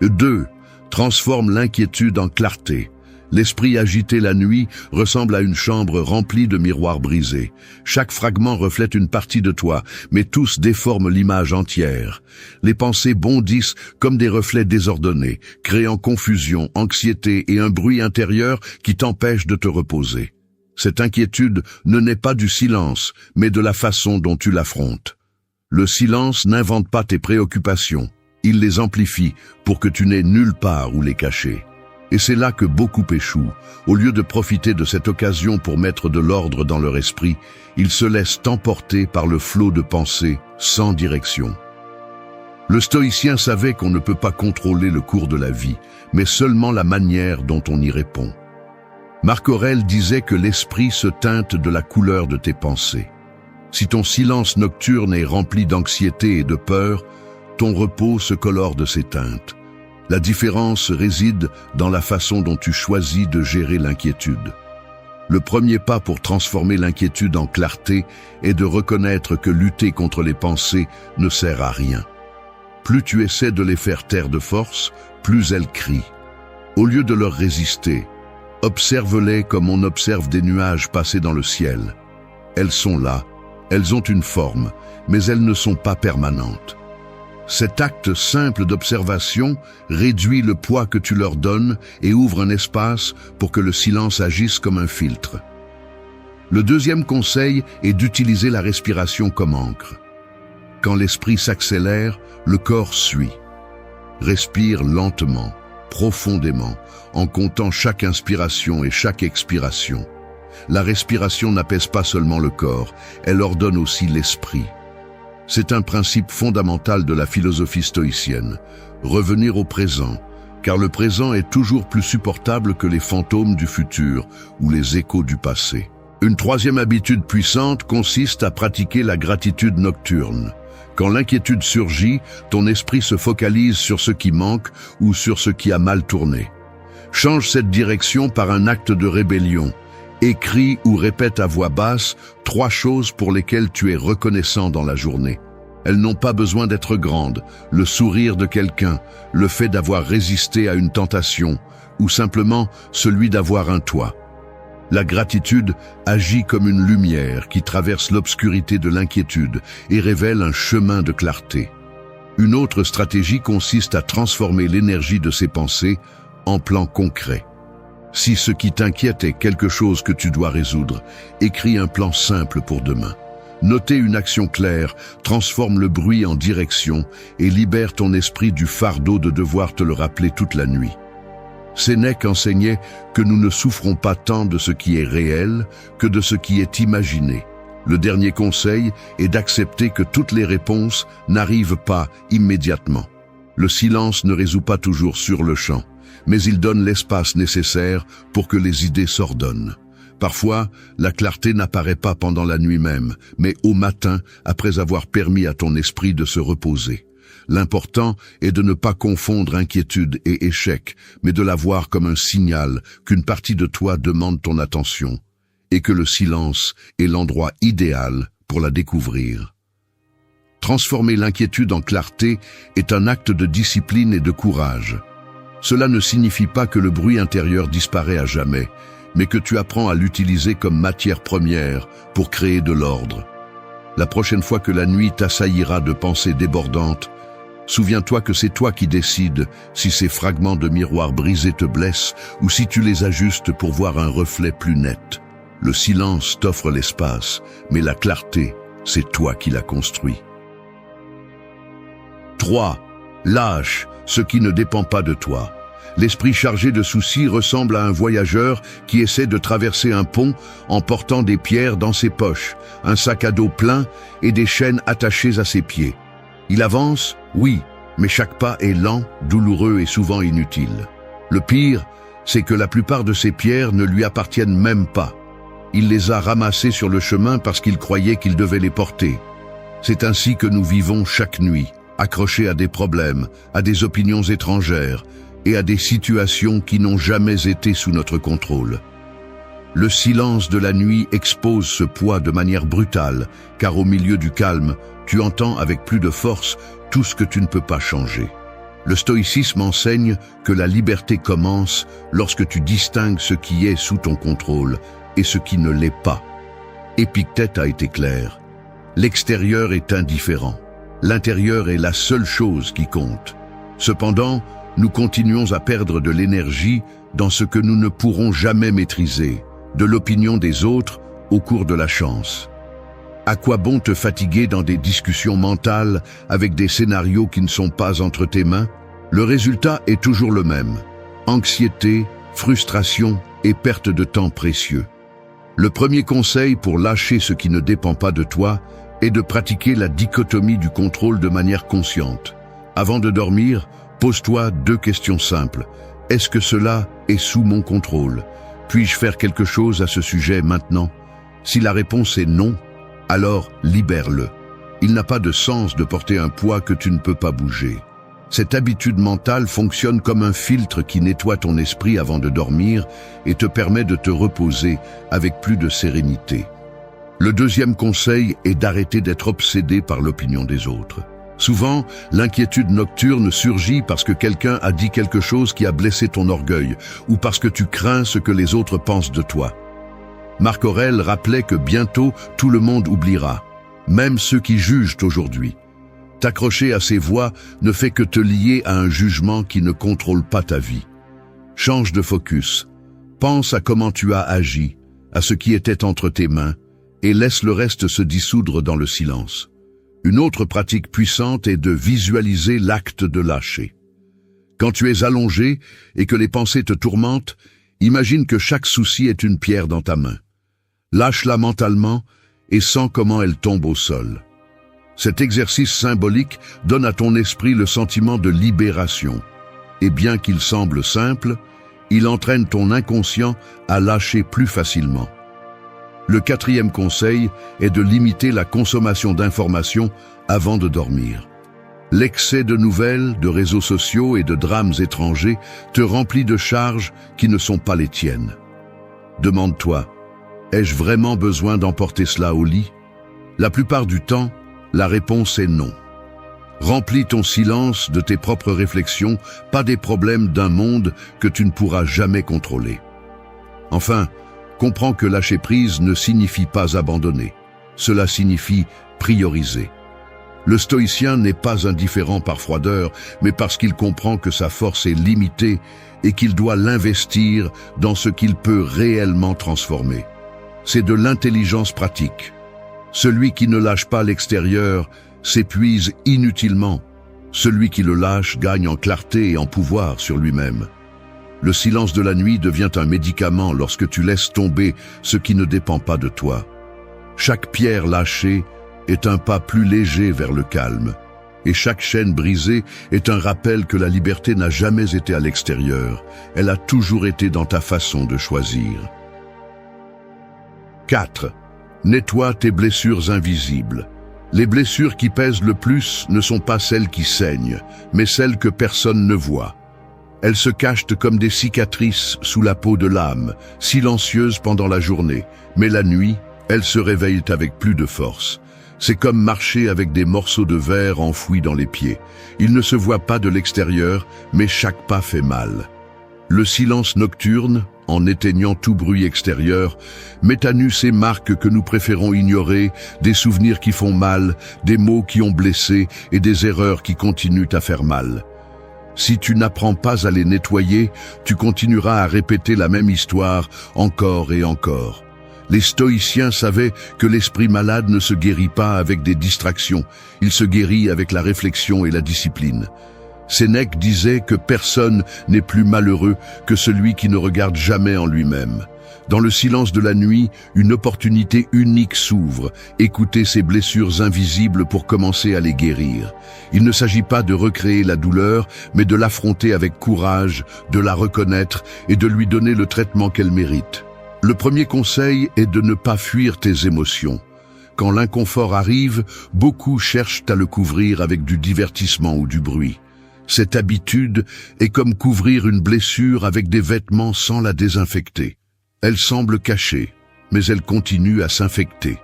2. Transforme l'inquiétude en clarté. L'esprit agité la nuit ressemble à une chambre remplie de miroirs brisés. Chaque fragment reflète une partie de toi, mais tous déforment l'image entière. Les pensées bondissent comme des reflets désordonnés, créant confusion, anxiété et un bruit intérieur qui t'empêche de te reposer. Cette inquiétude ne naît pas du silence, mais de la façon dont tu l'affrontes. Le silence n'invente pas tes préoccupations. Il les amplifie pour que tu n'aies nulle part où les cacher. Et c'est là que beaucoup échouent. Au lieu de profiter de cette occasion pour mettre de l'ordre dans leur esprit, ils se laissent emporter par le flot de pensées sans direction. Le stoïcien savait qu'on ne peut pas contrôler le cours de la vie, mais seulement la manière dont on y répond. Marc Aurèle disait que l'esprit se teinte de la couleur de tes pensées. Si ton silence nocturne est rempli d'anxiété et de peur, ton repos se colore de ces teintes. La différence réside dans la façon dont tu choisis de gérer l'inquiétude. Le premier pas pour transformer l'inquiétude en clarté est de reconnaître que lutter contre les pensées ne sert à rien. Plus tu essaies de les faire taire de force, plus elles crient. Au lieu de leur résister, observe-les comme on observe des nuages passer dans le ciel. Elles sont là, elles ont une forme, mais elles ne sont pas permanentes. Cet acte simple d'observation réduit le poids que tu leur donnes et ouvre un espace pour que le silence agisse comme un filtre. Le deuxième conseil est d'utiliser la respiration comme encre. Quand l'esprit s'accélère, le corps suit. Respire lentement, profondément, en comptant chaque inspiration et chaque expiration. La respiration n'apaise pas seulement le corps, elle ordonne aussi l'esprit. C'est un principe fondamental de la philosophie stoïcienne, revenir au présent, car le présent est toujours plus supportable que les fantômes du futur ou les échos du passé. Une troisième habitude puissante consiste à pratiquer la gratitude nocturne. Quand l'inquiétude surgit, ton esprit se focalise sur ce qui manque ou sur ce qui a mal tourné. Change cette direction par un acte de rébellion. Écris ou répète à voix basse 3 choses pour lesquelles tu es reconnaissant dans la journée. Elles n'ont pas besoin d'être grandes, le sourire de quelqu'un, le fait d'avoir résisté à une tentation, ou simplement celui d'avoir un toit. La gratitude agit comme une lumière qui traverse l'obscurité de l'inquiétude et révèle un chemin de clarté. Une autre stratégie consiste à transformer l'énergie de ces pensées en plans concrets. Si ce qui t'inquiète est quelque chose que tu dois résoudre, écris un plan simple pour demain. Noter une action claire transforme le bruit en direction et libère ton esprit du fardeau de devoir te le rappeler toute la nuit. Sénèque enseignait que nous ne souffrons pas tant de ce qui est réel que de ce qui est imaginé. Le dernier conseil est d'accepter que toutes les réponses n'arrivent pas immédiatement. Le silence ne résout pas toujours sur le champ, mais il donne l'espace nécessaire pour que les idées s'ordonnent. Parfois, la clarté n'apparaît pas pendant la nuit même, mais au matin, après avoir permis à ton esprit de se reposer. L'important est de ne pas confondre inquiétude et échec, mais de la voir comme un signal qu'une partie de toi demande ton attention, et que le silence est l'endroit idéal pour la découvrir. Transformer l'inquiétude en clarté est un acte de discipline et de courage. Cela ne signifie pas que le bruit intérieur disparaît à jamais, mais que tu apprends à l'utiliser comme matière première pour créer de l'ordre. La prochaine fois que la nuit t'assaillira de pensées débordantes, souviens-toi que c'est toi qui décides si ces fragments de miroir brisés te blessent ou si tu les ajustes pour voir un reflet plus net. Le silence t'offre l'espace, mais la clarté, c'est toi qui la construis. 3. Lâche ce qui ne dépend pas de toi. L'esprit chargé de soucis ressemble à un voyageur qui essaie de traverser un pont en portant des pierres dans ses poches, un sac à dos plein et des chaînes attachées à ses pieds. Il avance, oui, mais chaque pas est lent, douloureux et souvent inutile. Le pire, c'est que la plupart de ces pierres ne lui appartiennent même pas. Il les a ramassées sur le chemin parce qu'il croyait qu'il devait les porter. C'est ainsi que nous vivons chaque nuit, accrochés à des problèmes, à des opinions étrangères et à des situations qui n'ont jamais été sous notre contrôle. Le silence de la nuit expose ce poids de manière brutale, car au milieu du calme, tu entends avec plus de force tout ce que tu ne peux pas changer. Le stoïcisme enseigne que la liberté commence lorsque tu distingues ce qui est sous ton contrôle et ce qui ne l'est pas. Épictète a été clair. L'extérieur est indifférent. L'intérieur est la seule chose qui compte. Cependant, nous continuons à perdre de l'énergie dans ce que nous ne pourrons jamais maîtriser, de l'opinion des autres au cours de la chance. À quoi bon te fatiguer dans des discussions mentales avec des scénarios qui ne sont pas entre tes mains? Le résultat est toujours le même. anxiété, frustration et perte de temps précieux. Le premier conseil pour lâcher ce qui ne dépend pas de toi est de pratiquer la dichotomie du contrôle de manière consciente. Avant de dormir, pose-toi 2 questions simples. Est-ce que cela est sous mon contrôle? Puis-je faire quelque chose à ce sujet maintenant? Si la réponse est non, alors libère-le. Il n'a pas de sens de porter un poids que tu ne peux pas bouger. Cette habitude mentale fonctionne comme un filtre qui nettoie ton esprit avant de dormir et te permet de te reposer avec plus de sérénité. Le deuxième conseil est d'arrêter d'être obsédé par l'opinion des autres. Souvent, l'inquiétude nocturne surgit parce que quelqu'un a dit quelque chose qui a blessé ton orgueil ou parce que tu crains ce que les autres pensent de toi. Marc Aurèle rappelait que bientôt tout le monde oubliera, même ceux qui jugent aujourd'hui. T'accrocher à ces voix ne fait que te lier à un jugement qui ne contrôle pas ta vie. Change de focus. Pense à comment tu as agi, à ce qui était entre tes mains, et laisse le reste se dissoudre dans le silence. Une autre pratique puissante est de visualiser l'acte de lâcher. Quand tu es allongé et que les pensées te tourmentent, imagine que chaque souci est une pierre dans ta main. Lâche-la mentalement et sens comment elle tombe au sol. Cet exercice symbolique donne à ton esprit le sentiment de libération. Et bien qu'il semble simple, il entraîne ton inconscient à lâcher plus facilement. Le quatrième conseil est de limiter la consommation d'informations avant de dormir. L'excès de nouvelles, de réseaux sociaux et de drames étrangers te remplit de charges qui ne sont pas les tiennes. Demande-toi, ai-je vraiment besoin d'emporter cela au lit? La plupart du temps, la réponse est non. Remplis ton silence de tes propres réflexions, pas des problèmes d'un monde que tu ne pourras jamais contrôler. Enfin, comprends que lâcher prise ne signifie pas abandonner. Cela signifie prioriser. Le stoïcien n'est pas indifférent par froideur, mais parce qu'il comprend que sa force est limitée et qu'il doit l'investir dans ce qu'il peut réellement transformer. C'est de l'intelligence pratique. Celui qui ne lâche pas l'extérieur s'épuise inutilement. Celui qui le lâche gagne en clarté et en pouvoir sur lui-même. Le silence de la nuit devient un médicament lorsque tu laisses tomber ce qui ne dépend pas de toi. Chaque pierre lâchée est un pas plus léger vers le calme, et chaque chaîne brisée est un rappel que la liberté n'a jamais été à l'extérieur, elle a toujours été dans ta façon de choisir. 4. Nettoie tes blessures invisibles. Les blessures qui pèsent le plus ne sont pas celles qui saignent, mais celles que personne ne voit. Elles se cachent comme des cicatrices sous la peau de l'âme, silencieuses pendant la journée, mais la nuit, elles se réveillent avec plus de force. C'est comme marcher avec des morceaux de verre enfouis dans les pieds. Ils ne se voient pas de l'extérieur, mais chaque pas fait mal. Le silence nocturne, en éteignant tout bruit extérieur, met à nu ces marques que nous préférons ignorer, des souvenirs qui font mal, des mots qui ont blessé et des erreurs qui continuent à faire mal. Si tu n'apprends pas à les nettoyer, tu continueras à répéter la même histoire encore et encore. Les stoïciens savaient que l'esprit malade ne se guérit pas avec des distractions, il se guérit avec la réflexion et la discipline. Sénèque disait que personne n'est plus malheureux que celui qui ne regarde jamais en lui-même. Dans le silence de la nuit, une opportunité unique s'ouvre. Écoutez ces blessures invisibles pour commencer à les guérir. Il ne s'agit pas de recréer la douleur, mais de l'affronter avec courage, de la reconnaître et de lui donner le traitement qu'elle mérite. Le premier conseil est de ne pas fuir tes émotions. Quand l'inconfort arrive, beaucoup cherchent à le couvrir avec du divertissement ou du bruit. Cette habitude est comme couvrir une blessure avec des vêtements sans la désinfecter. Elle semble cachée, mais elle continue à s'infecter.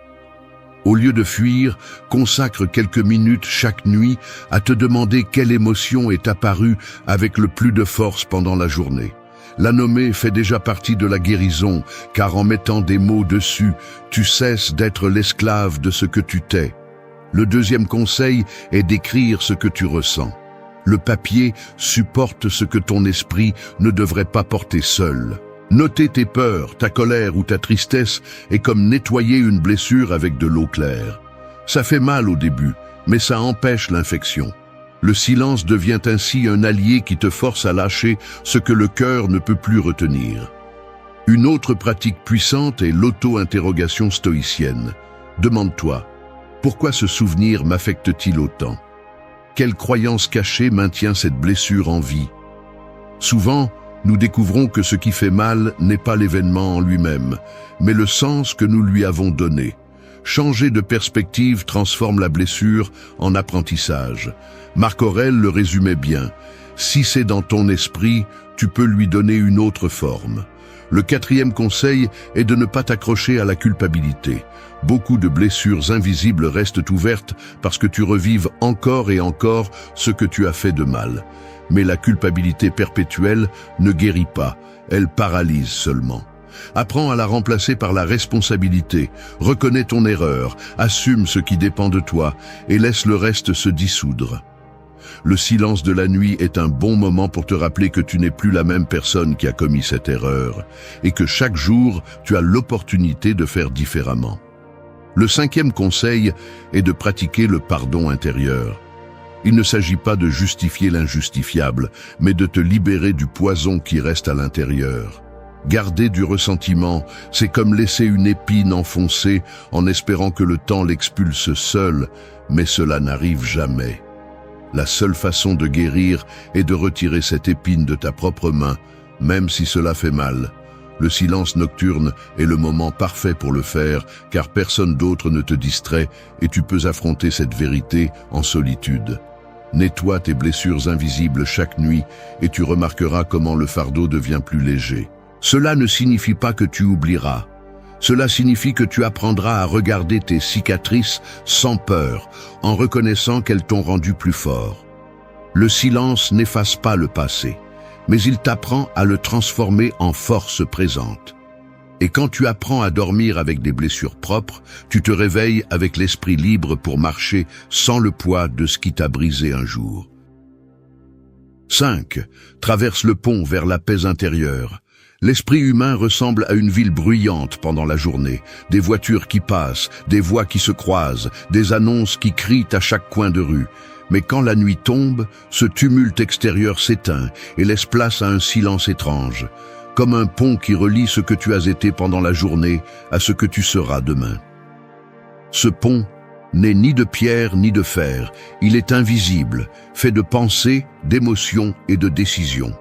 Au lieu de fuir, consacre quelques minutes chaque nuit à te demander quelle émotion est apparue avec le plus de force pendant la journée. La nommer fait déjà partie de la guérison, car en mettant des mots dessus, tu cesses d'être l'esclave de ce que tu t'es. Le deuxième conseil est d'écrire ce que tu ressens. Le papier supporte ce que ton esprit ne devrait pas porter seul. Noter tes peurs, ta colère ou ta tristesse est comme nettoyer une blessure avec de l'eau claire. Ça fait mal au début, mais ça empêche l'infection. Le silence devient ainsi un allié qui te force à lâcher ce que le cœur ne peut plus retenir. Une autre pratique puissante est l'auto-interrogation stoïcienne. Demande-toi, pourquoi ce souvenir m'affecte-t-il autant? Quelle croyance cachée maintient cette blessure en vie? Souvent, nous découvrons que ce qui fait mal n'est pas l'événement en lui-même, mais le sens que nous lui avons donné. Changer de perspective transforme la blessure en apprentissage. Marc Aurèle le résumait bien. Si c'est dans ton esprit, tu peux lui donner une autre forme. Le quatrième conseil est de ne pas t'accrocher à la culpabilité. Beaucoup de blessures invisibles restent ouvertes parce que tu revives encore et encore ce que tu as fait de mal. Mais la culpabilité perpétuelle ne guérit pas, elle paralyse seulement. Apprends à la remplacer par la responsabilité. Reconnais ton erreur, assume ce qui dépend de toi et laisse le reste se dissoudre. Le silence de la nuit est un bon moment pour te rappeler que tu n'es plus la même personne qui a commis cette erreur et que chaque jour, tu as l'opportunité de faire différemment. Le cinquième conseil est de pratiquer le pardon intérieur. Il ne s'agit pas de justifier l'injustifiable, mais de te libérer du poison qui reste à l'intérieur. Garder du ressentiment, c'est comme laisser une épine enfoncée en espérant que le temps l'expulse seul, mais cela n'arrive jamais. La seule façon de guérir est de retirer cette épine de ta propre main, même si cela fait mal. Le silence nocturne est le moment parfait pour le faire, car personne d'autre ne te distrait et tu peux affronter cette vérité en solitude. Nettoie tes blessures invisibles chaque nuit et tu remarqueras comment le fardeau devient plus léger. Cela ne signifie pas que tu oublieras. Cela signifie que tu apprendras à regarder tes cicatrices sans peur, en reconnaissant qu'elles t'ont rendu plus fort. Le silence n'efface pas le passé, mais il t'apprend à le transformer en force présente. Et quand tu apprends à dormir avec des blessures propres, tu te réveilles avec l'esprit libre pour marcher sans le poids de ce qui t'a brisé un jour. 5. Traverse le pont vers la paix intérieure. L'esprit humain ressemble à une ville bruyante pendant la journée. Des voitures qui passent, des voix qui se croisent, des annonces qui crient à chaque coin de rue. Mais quand la nuit tombe, ce tumulte extérieur s'éteint et laisse place à un silence étrange, comme un pont qui relie ce que tu as été pendant la journée à ce que tu seras demain. Ce pont n'est ni de pierre ni de fer, il est invisible, fait de pensées, d'émotions et de décisions.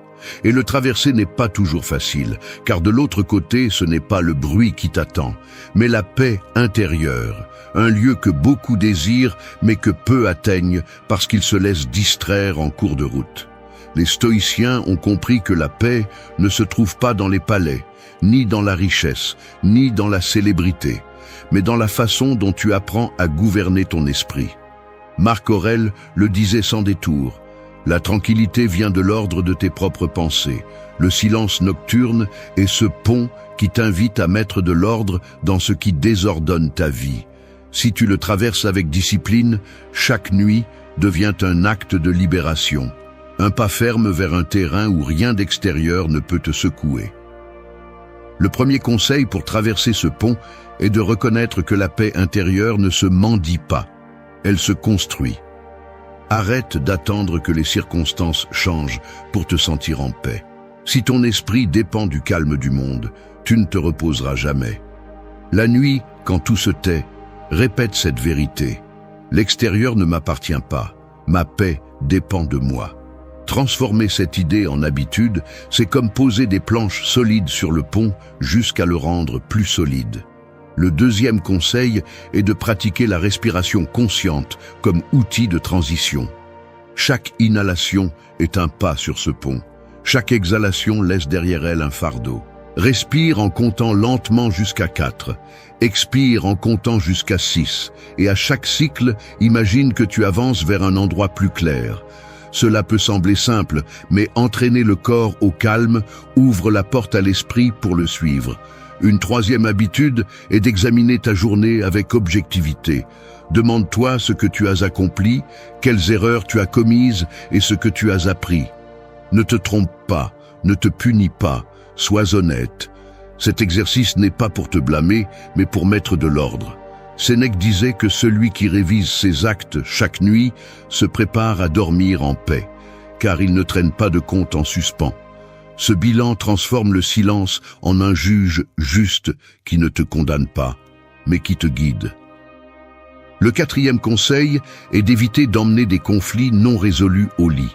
Et le traverser n'est pas toujours facile, car de l'autre côté, ce n'est pas le bruit qui t'attend, mais la paix intérieure, un lieu que beaucoup désirent, mais que peu atteignent parce qu'ils se laissent distraire en cours de route. Les stoïciens ont compris que la paix ne se trouve pas dans les palais, ni dans la richesse, ni dans la célébrité, mais dans la façon dont tu apprends à gouverner ton esprit. Marc Aurèle le disait sans détour. La tranquillité vient de l'ordre de tes propres pensées. Le silence nocturne est ce pont qui t'invite à mettre de l'ordre dans ce qui désordonne ta vie. Si tu le traverses avec discipline, chaque nuit devient un acte de libération. Un pas ferme vers un terrain où rien d'extérieur ne peut te secouer. Le premier conseil pour traverser ce pont est de reconnaître que la paix intérieure ne se mendie pas, elle se construit. Arrête d'attendre que les circonstances changent pour te sentir en paix. Si ton esprit dépend du calme du monde, tu ne te reposeras jamais. La nuit, quand tout se tait, répète cette vérité. L'extérieur ne m'appartient pas, ma paix dépend de moi. Transformer cette idée en habitude, c'est comme poser des planches solides sur le pont jusqu'à le rendre plus solide. Le deuxième conseil est de pratiquer la respiration consciente comme outil de transition. Chaque inhalation est un pas sur ce pont. Chaque exhalation laisse derrière elle un fardeau. Respire en comptant lentement jusqu'à 4. Expire en comptant jusqu'à 6. Et à chaque cycle, imagine que tu avances vers un endroit plus clair. Cela peut sembler simple, mais entraîner le corps au calme ouvre la porte à l'esprit pour le suivre. Une troisième habitude est d'examiner ta journée avec objectivité. Demande-toi ce que tu as accompli, quelles erreurs tu as commises et ce que tu as appris. Ne te trompe pas, ne te punis pas, sois honnête. Cet exercice n'est pas pour te blâmer, mais pour mettre de l'ordre. Sénèque disait que celui qui révise ses actes chaque nuit se prépare à dormir en paix, car il ne traîne pas de compte en suspens. Ce bilan transforme le silence en un juge juste qui ne te condamne pas, mais qui te guide. Le quatrième conseil est d'éviter d'emmener des conflits non résolus au lit.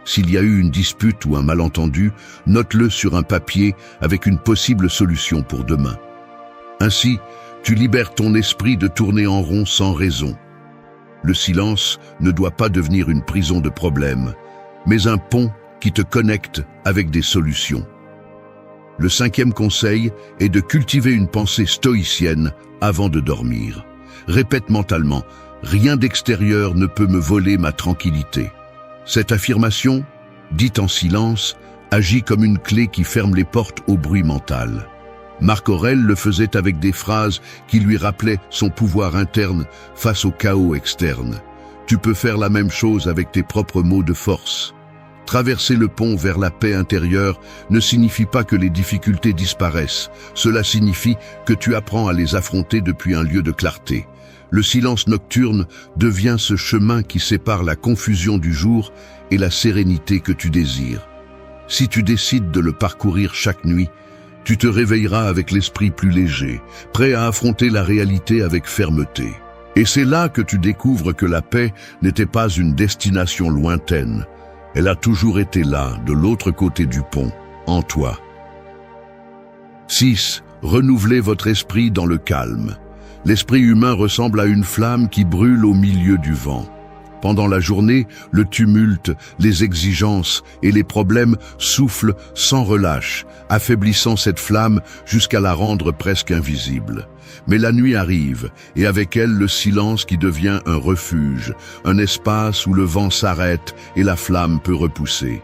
S'il y a eu une dispute ou un malentendu, note-le sur un papier avec une possible solution pour demain. Ainsi, tu libères ton esprit de tourner en rond sans raison. Le silence ne doit pas devenir une prison de problèmes, mais un pont qui te connecte avec des solutions. Le cinquième conseil est de cultiver une pensée stoïcienne avant de dormir. Répète mentalement « Rien d'extérieur ne peut me voler ma tranquillité ». Cette affirmation, dite en silence, agit comme une clé qui ferme les portes au bruit mental. Marc Aurèle le faisait avec des phrases qui lui rappelaient son pouvoir interne face au chaos externe. Tu peux faire la même chose avec tes propres mots de force. Traverser le pont vers la paix intérieure ne signifie pas que les difficultés disparaissent. Cela signifie que tu apprends à les affronter depuis un lieu de clarté. Le silence nocturne devient ce chemin qui sépare la confusion du jour et la sérénité que tu désires. Si tu décides de le parcourir chaque nuit, tu te réveilleras avec l'esprit plus léger, prêt à affronter la réalité avec fermeté. Et c'est là que tu découvres que la paix n'était pas une destination lointaine. Elle a toujours été là, de l'autre côté du pont, en toi. 6. Renouvelez votre esprit dans le calme. L'esprit humain ressemble à une flamme qui brûle au milieu du vent. Pendant la journée, le tumulte, les exigences et les problèmes soufflent sans relâche, affaiblissant cette flamme jusqu'à la rendre presque invisible. Mais la nuit arrive, et avec elle le silence qui devient un refuge, un espace où le vent s'arrête et la flamme peut repousser.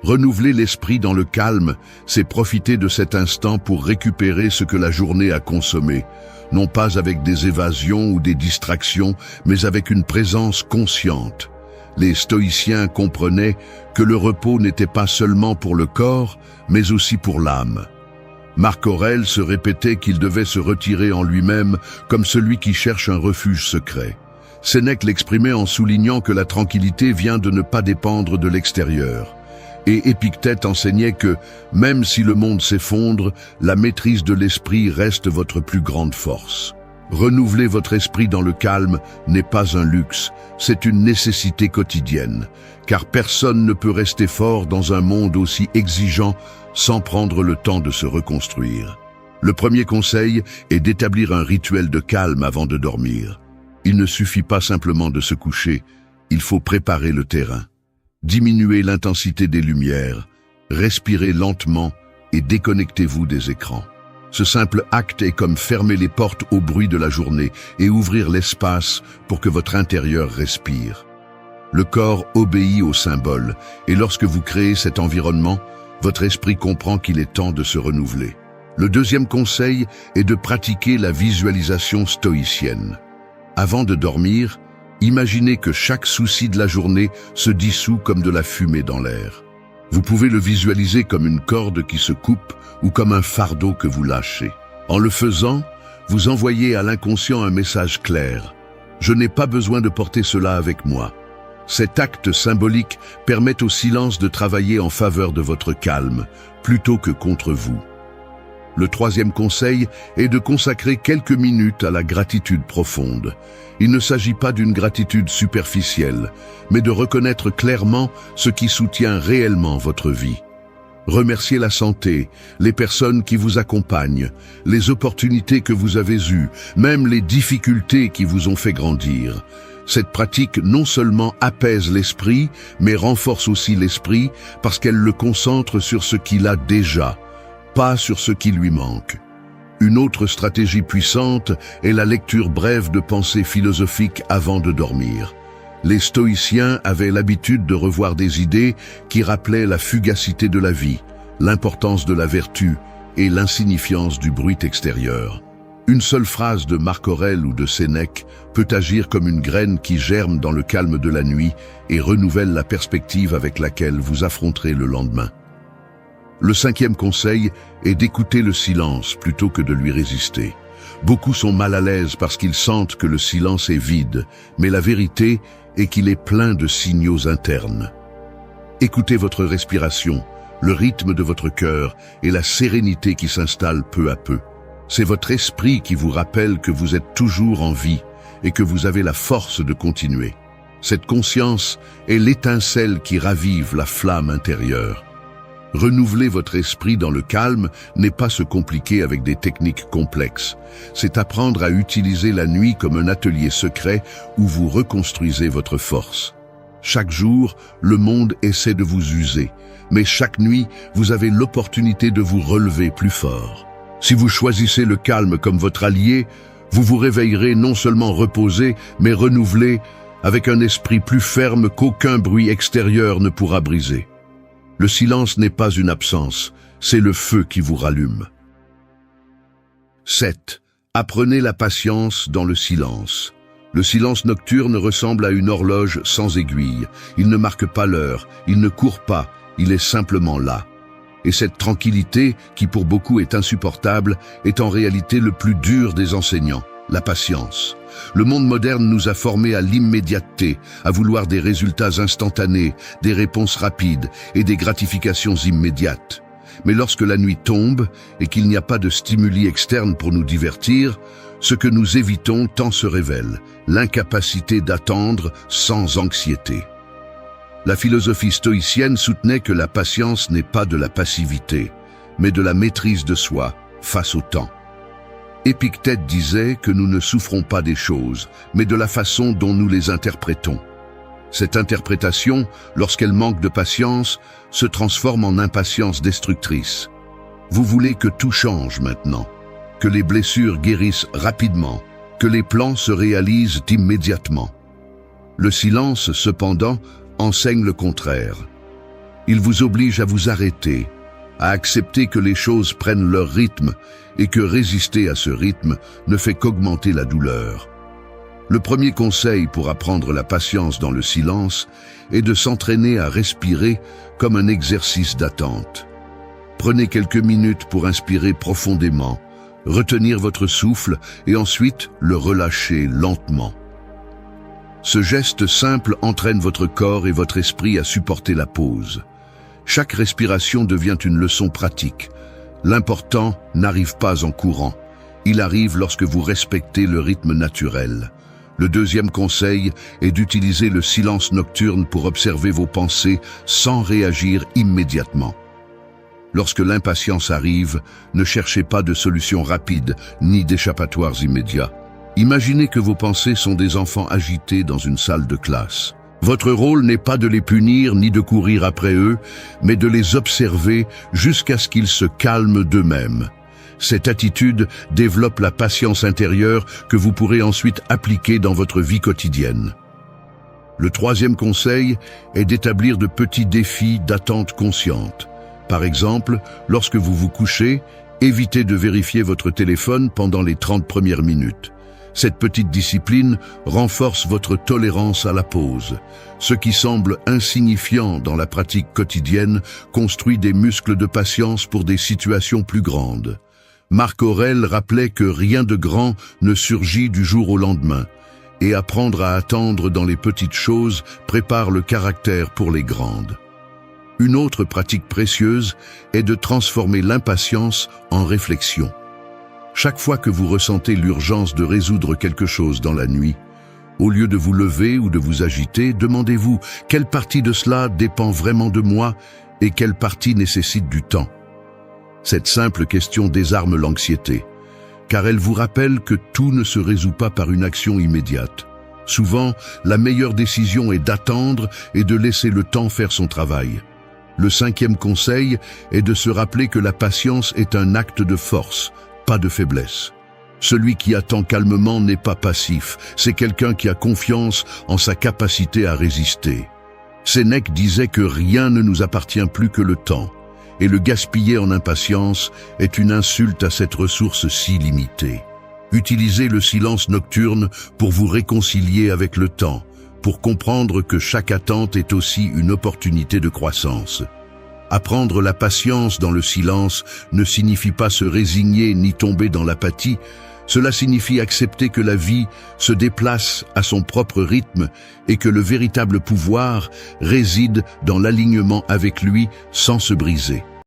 Renouveler l'esprit dans le calme, c'est profiter de cet instant pour récupérer ce que la journée a consommé, non pas avec des évasions ou des distractions, mais avec une présence consciente. Les stoïciens comprenaient que le repos n'était pas seulement pour le corps, mais aussi pour l'âme. Marc Aurèle se répétait qu'il devait se retirer en lui-même comme celui qui cherche un refuge secret. Sénèque l'exprimait en soulignant que la tranquillité vient de ne pas dépendre de l'extérieur. Et Épictète enseignait que, même si le monde s'effondre, la maîtrise de l'esprit reste votre plus grande force. Renouveler votre esprit dans le calme n'est pas un luxe, c'est une nécessité quotidienne, car personne ne peut rester fort dans un monde aussi exigeant sans prendre le temps de se reconstruire. Le premier conseil est d'établir un rituel de calme avant de dormir. Il ne suffit pas simplement de se coucher, il faut préparer le terrain. Diminuez l'intensité des lumières, respirez lentement et déconnectez-vous des écrans. Ce simple acte est comme fermer les portes au bruit de la journée et ouvrir l'espace pour que votre intérieur respire. Le corps obéit aux symboles et lorsque vous créez cet environnement, votre esprit comprend qu'il est temps de se renouveler. Le deuxième conseil est de pratiquer la visualisation stoïcienne. Avant de dormir, imaginez que chaque souci de la journée se dissout comme de la fumée dans l'air. Vous pouvez le visualiser comme une corde qui se coupe ou comme un fardeau que vous lâchez. En le faisant, vous envoyez à l'inconscient un message clair. Je n'ai pas besoin de porter cela avec moi. Cet acte symbolique permet au silence de travailler en faveur de votre calme, plutôt que contre vous. Le troisième conseil est de consacrer quelques minutes à la gratitude profonde. Il ne s'agit pas d'une gratitude superficielle, mais de reconnaître clairement ce qui soutient réellement votre vie. Remerciez la santé, les personnes qui vous accompagnent, les opportunités que vous avez eues, même les difficultés qui vous ont fait grandir. Cette pratique non seulement apaise l'esprit, mais renforce aussi l'esprit parce qu'elle le concentre sur ce qu'il a déjà, pas sur ce qui lui manque. Une autre stratégie puissante est la lecture brève de pensées philosophiques avant de dormir. Les stoïciens avaient l'habitude de revoir des idées qui rappelaient la fugacité de la vie, l'importance de la vertu et l'insignifiance du bruit extérieur. Une seule phrase de Marc Aurèle ou de Sénèque peut agir comme une graine qui germe dans le calme de la nuit et renouvelle la perspective avec laquelle vous affronterez le lendemain. Le cinquième conseil est d'écouter le silence plutôt que de lui résister. Beaucoup sont mal à l'aise parce qu'ils sentent que le silence est vide, mais la vérité est qu'il est plein de signaux internes. Écoutez votre respiration, le rythme de votre cœur et la sérénité qui s'installe peu à peu. C'est votre esprit qui vous rappelle que vous êtes toujours en vie et que vous avez la force de continuer. Cette conscience est l'étincelle qui ravive la flamme intérieure. Renouveler votre esprit dans le calme n'est pas se compliquer avec des techniques complexes. C'est apprendre à utiliser la nuit comme un atelier secret où vous reconstruisez votre force. Chaque jour, le monde essaie de vous user, mais chaque nuit, vous avez l'opportunité de vous relever plus fort. Si vous choisissez le calme comme votre allié, vous vous réveillerez non seulement reposé, mais renouvelé, avec un esprit plus ferme qu'aucun bruit extérieur ne pourra briser. Le silence n'est pas une absence, c'est le feu qui vous rallume. 7. Apprenez la patience dans le silence. Le silence nocturne ressemble à une horloge sans aiguille. Il ne marque pas l'heure, il ne court pas, il est simplement là. Et cette tranquillité, qui pour beaucoup est insupportable, est en réalité le plus dur des enseignants, la patience. Le monde moderne nous a formés à l'immédiateté, à vouloir des résultats instantanés, des réponses rapides et des gratifications immédiates. Mais lorsque la nuit tombe et qu'il n'y a pas de stimuli externes pour nous divertir, ce que nous évitons tant se révèle, l'incapacité d'attendre sans anxiété. La philosophie stoïcienne soutenait que la patience n'est pas de la passivité, mais de la maîtrise de soi face au temps. Épictète disait que nous ne souffrons pas des choses, mais de la façon dont nous les interprétons. Cette interprétation, lorsqu'elle manque de patience, se transforme en impatience destructrice. Vous voulez que tout change maintenant, que les blessures guérissent rapidement, que les plans se réalisent immédiatement. Le silence, cependant, enseigne le contraire. Il vous oblige à vous arrêter, à accepter que les choses prennent leur rythme et que résister à ce rythme ne fait qu'augmenter la douleur. Le premier conseil pour apprendre la patience dans le silence est de s'entraîner à respirer comme un exercice d'attente. Prenez quelques minutes pour inspirer profondément, retenir votre souffle et ensuite le relâcher lentement. Ce geste simple entraîne votre corps et votre esprit à supporter la pause. Chaque respiration devient une leçon pratique. L'important n'arrive pas en courant. Il arrive lorsque vous respectez le rythme naturel. Le deuxième conseil est d'utiliser le silence nocturne pour observer vos pensées sans réagir immédiatement. Lorsque l'impatience arrive, ne cherchez pas de solution rapide ni d'échappatoires immédiats. Imaginez que vos pensées sont des enfants agités dans une salle de classe. Votre rôle n'est pas de les punir ni de courir après eux, mais de les observer jusqu'à ce qu'ils se calment d'eux-mêmes. Cette attitude développe la patience intérieure que vous pourrez ensuite appliquer dans votre vie quotidienne. Le troisième conseil est d'établir de petits défis d'attente consciente. Par exemple, lorsque vous vous couchez, évitez de vérifier votre téléphone pendant les 30 premières minutes. Cette petite discipline renforce votre tolérance à la pause. Ce qui semble insignifiant dans la pratique quotidienne construit des muscles de patience pour des situations plus grandes. Marc Aurèle rappelait que rien de grand ne surgit du jour au lendemain, et apprendre à attendre dans les petites choses prépare le caractère pour les grandes. Une autre pratique précieuse est de transformer l'impatience en réflexion. Chaque fois que vous ressentez l'urgence de résoudre quelque chose dans la nuit, au lieu de vous lever ou de vous agiter, demandez-vous quelle partie de cela dépend vraiment de moi et quelle partie nécessite du temps. Cette simple question désarme l'anxiété, car elle vous rappelle que tout ne se résout pas par une action immédiate. Souvent, la meilleure décision est d'attendre et de laisser le temps faire son travail. Le cinquième conseil est de se rappeler que la patience est un acte de force, pas de faiblesse. Celui qui attend calmement n'est pas passif, c'est quelqu'un qui a confiance en sa capacité à résister. Sénèque disait que rien ne nous appartient plus que le temps, et le gaspiller en impatience est une insulte à cette ressource si limitée. Utilisez le silence nocturne pour vous réconcilier avec le temps, pour comprendre que chaque attente est aussi une opportunité de croissance. Apprendre la patience dans le silence ne signifie pas se résigner ni tomber dans l'apathie, Cela signifie accepter que la vie se déplace à son propre rythme et que le véritable pouvoir réside dans l'alignement avec lui sans se briser.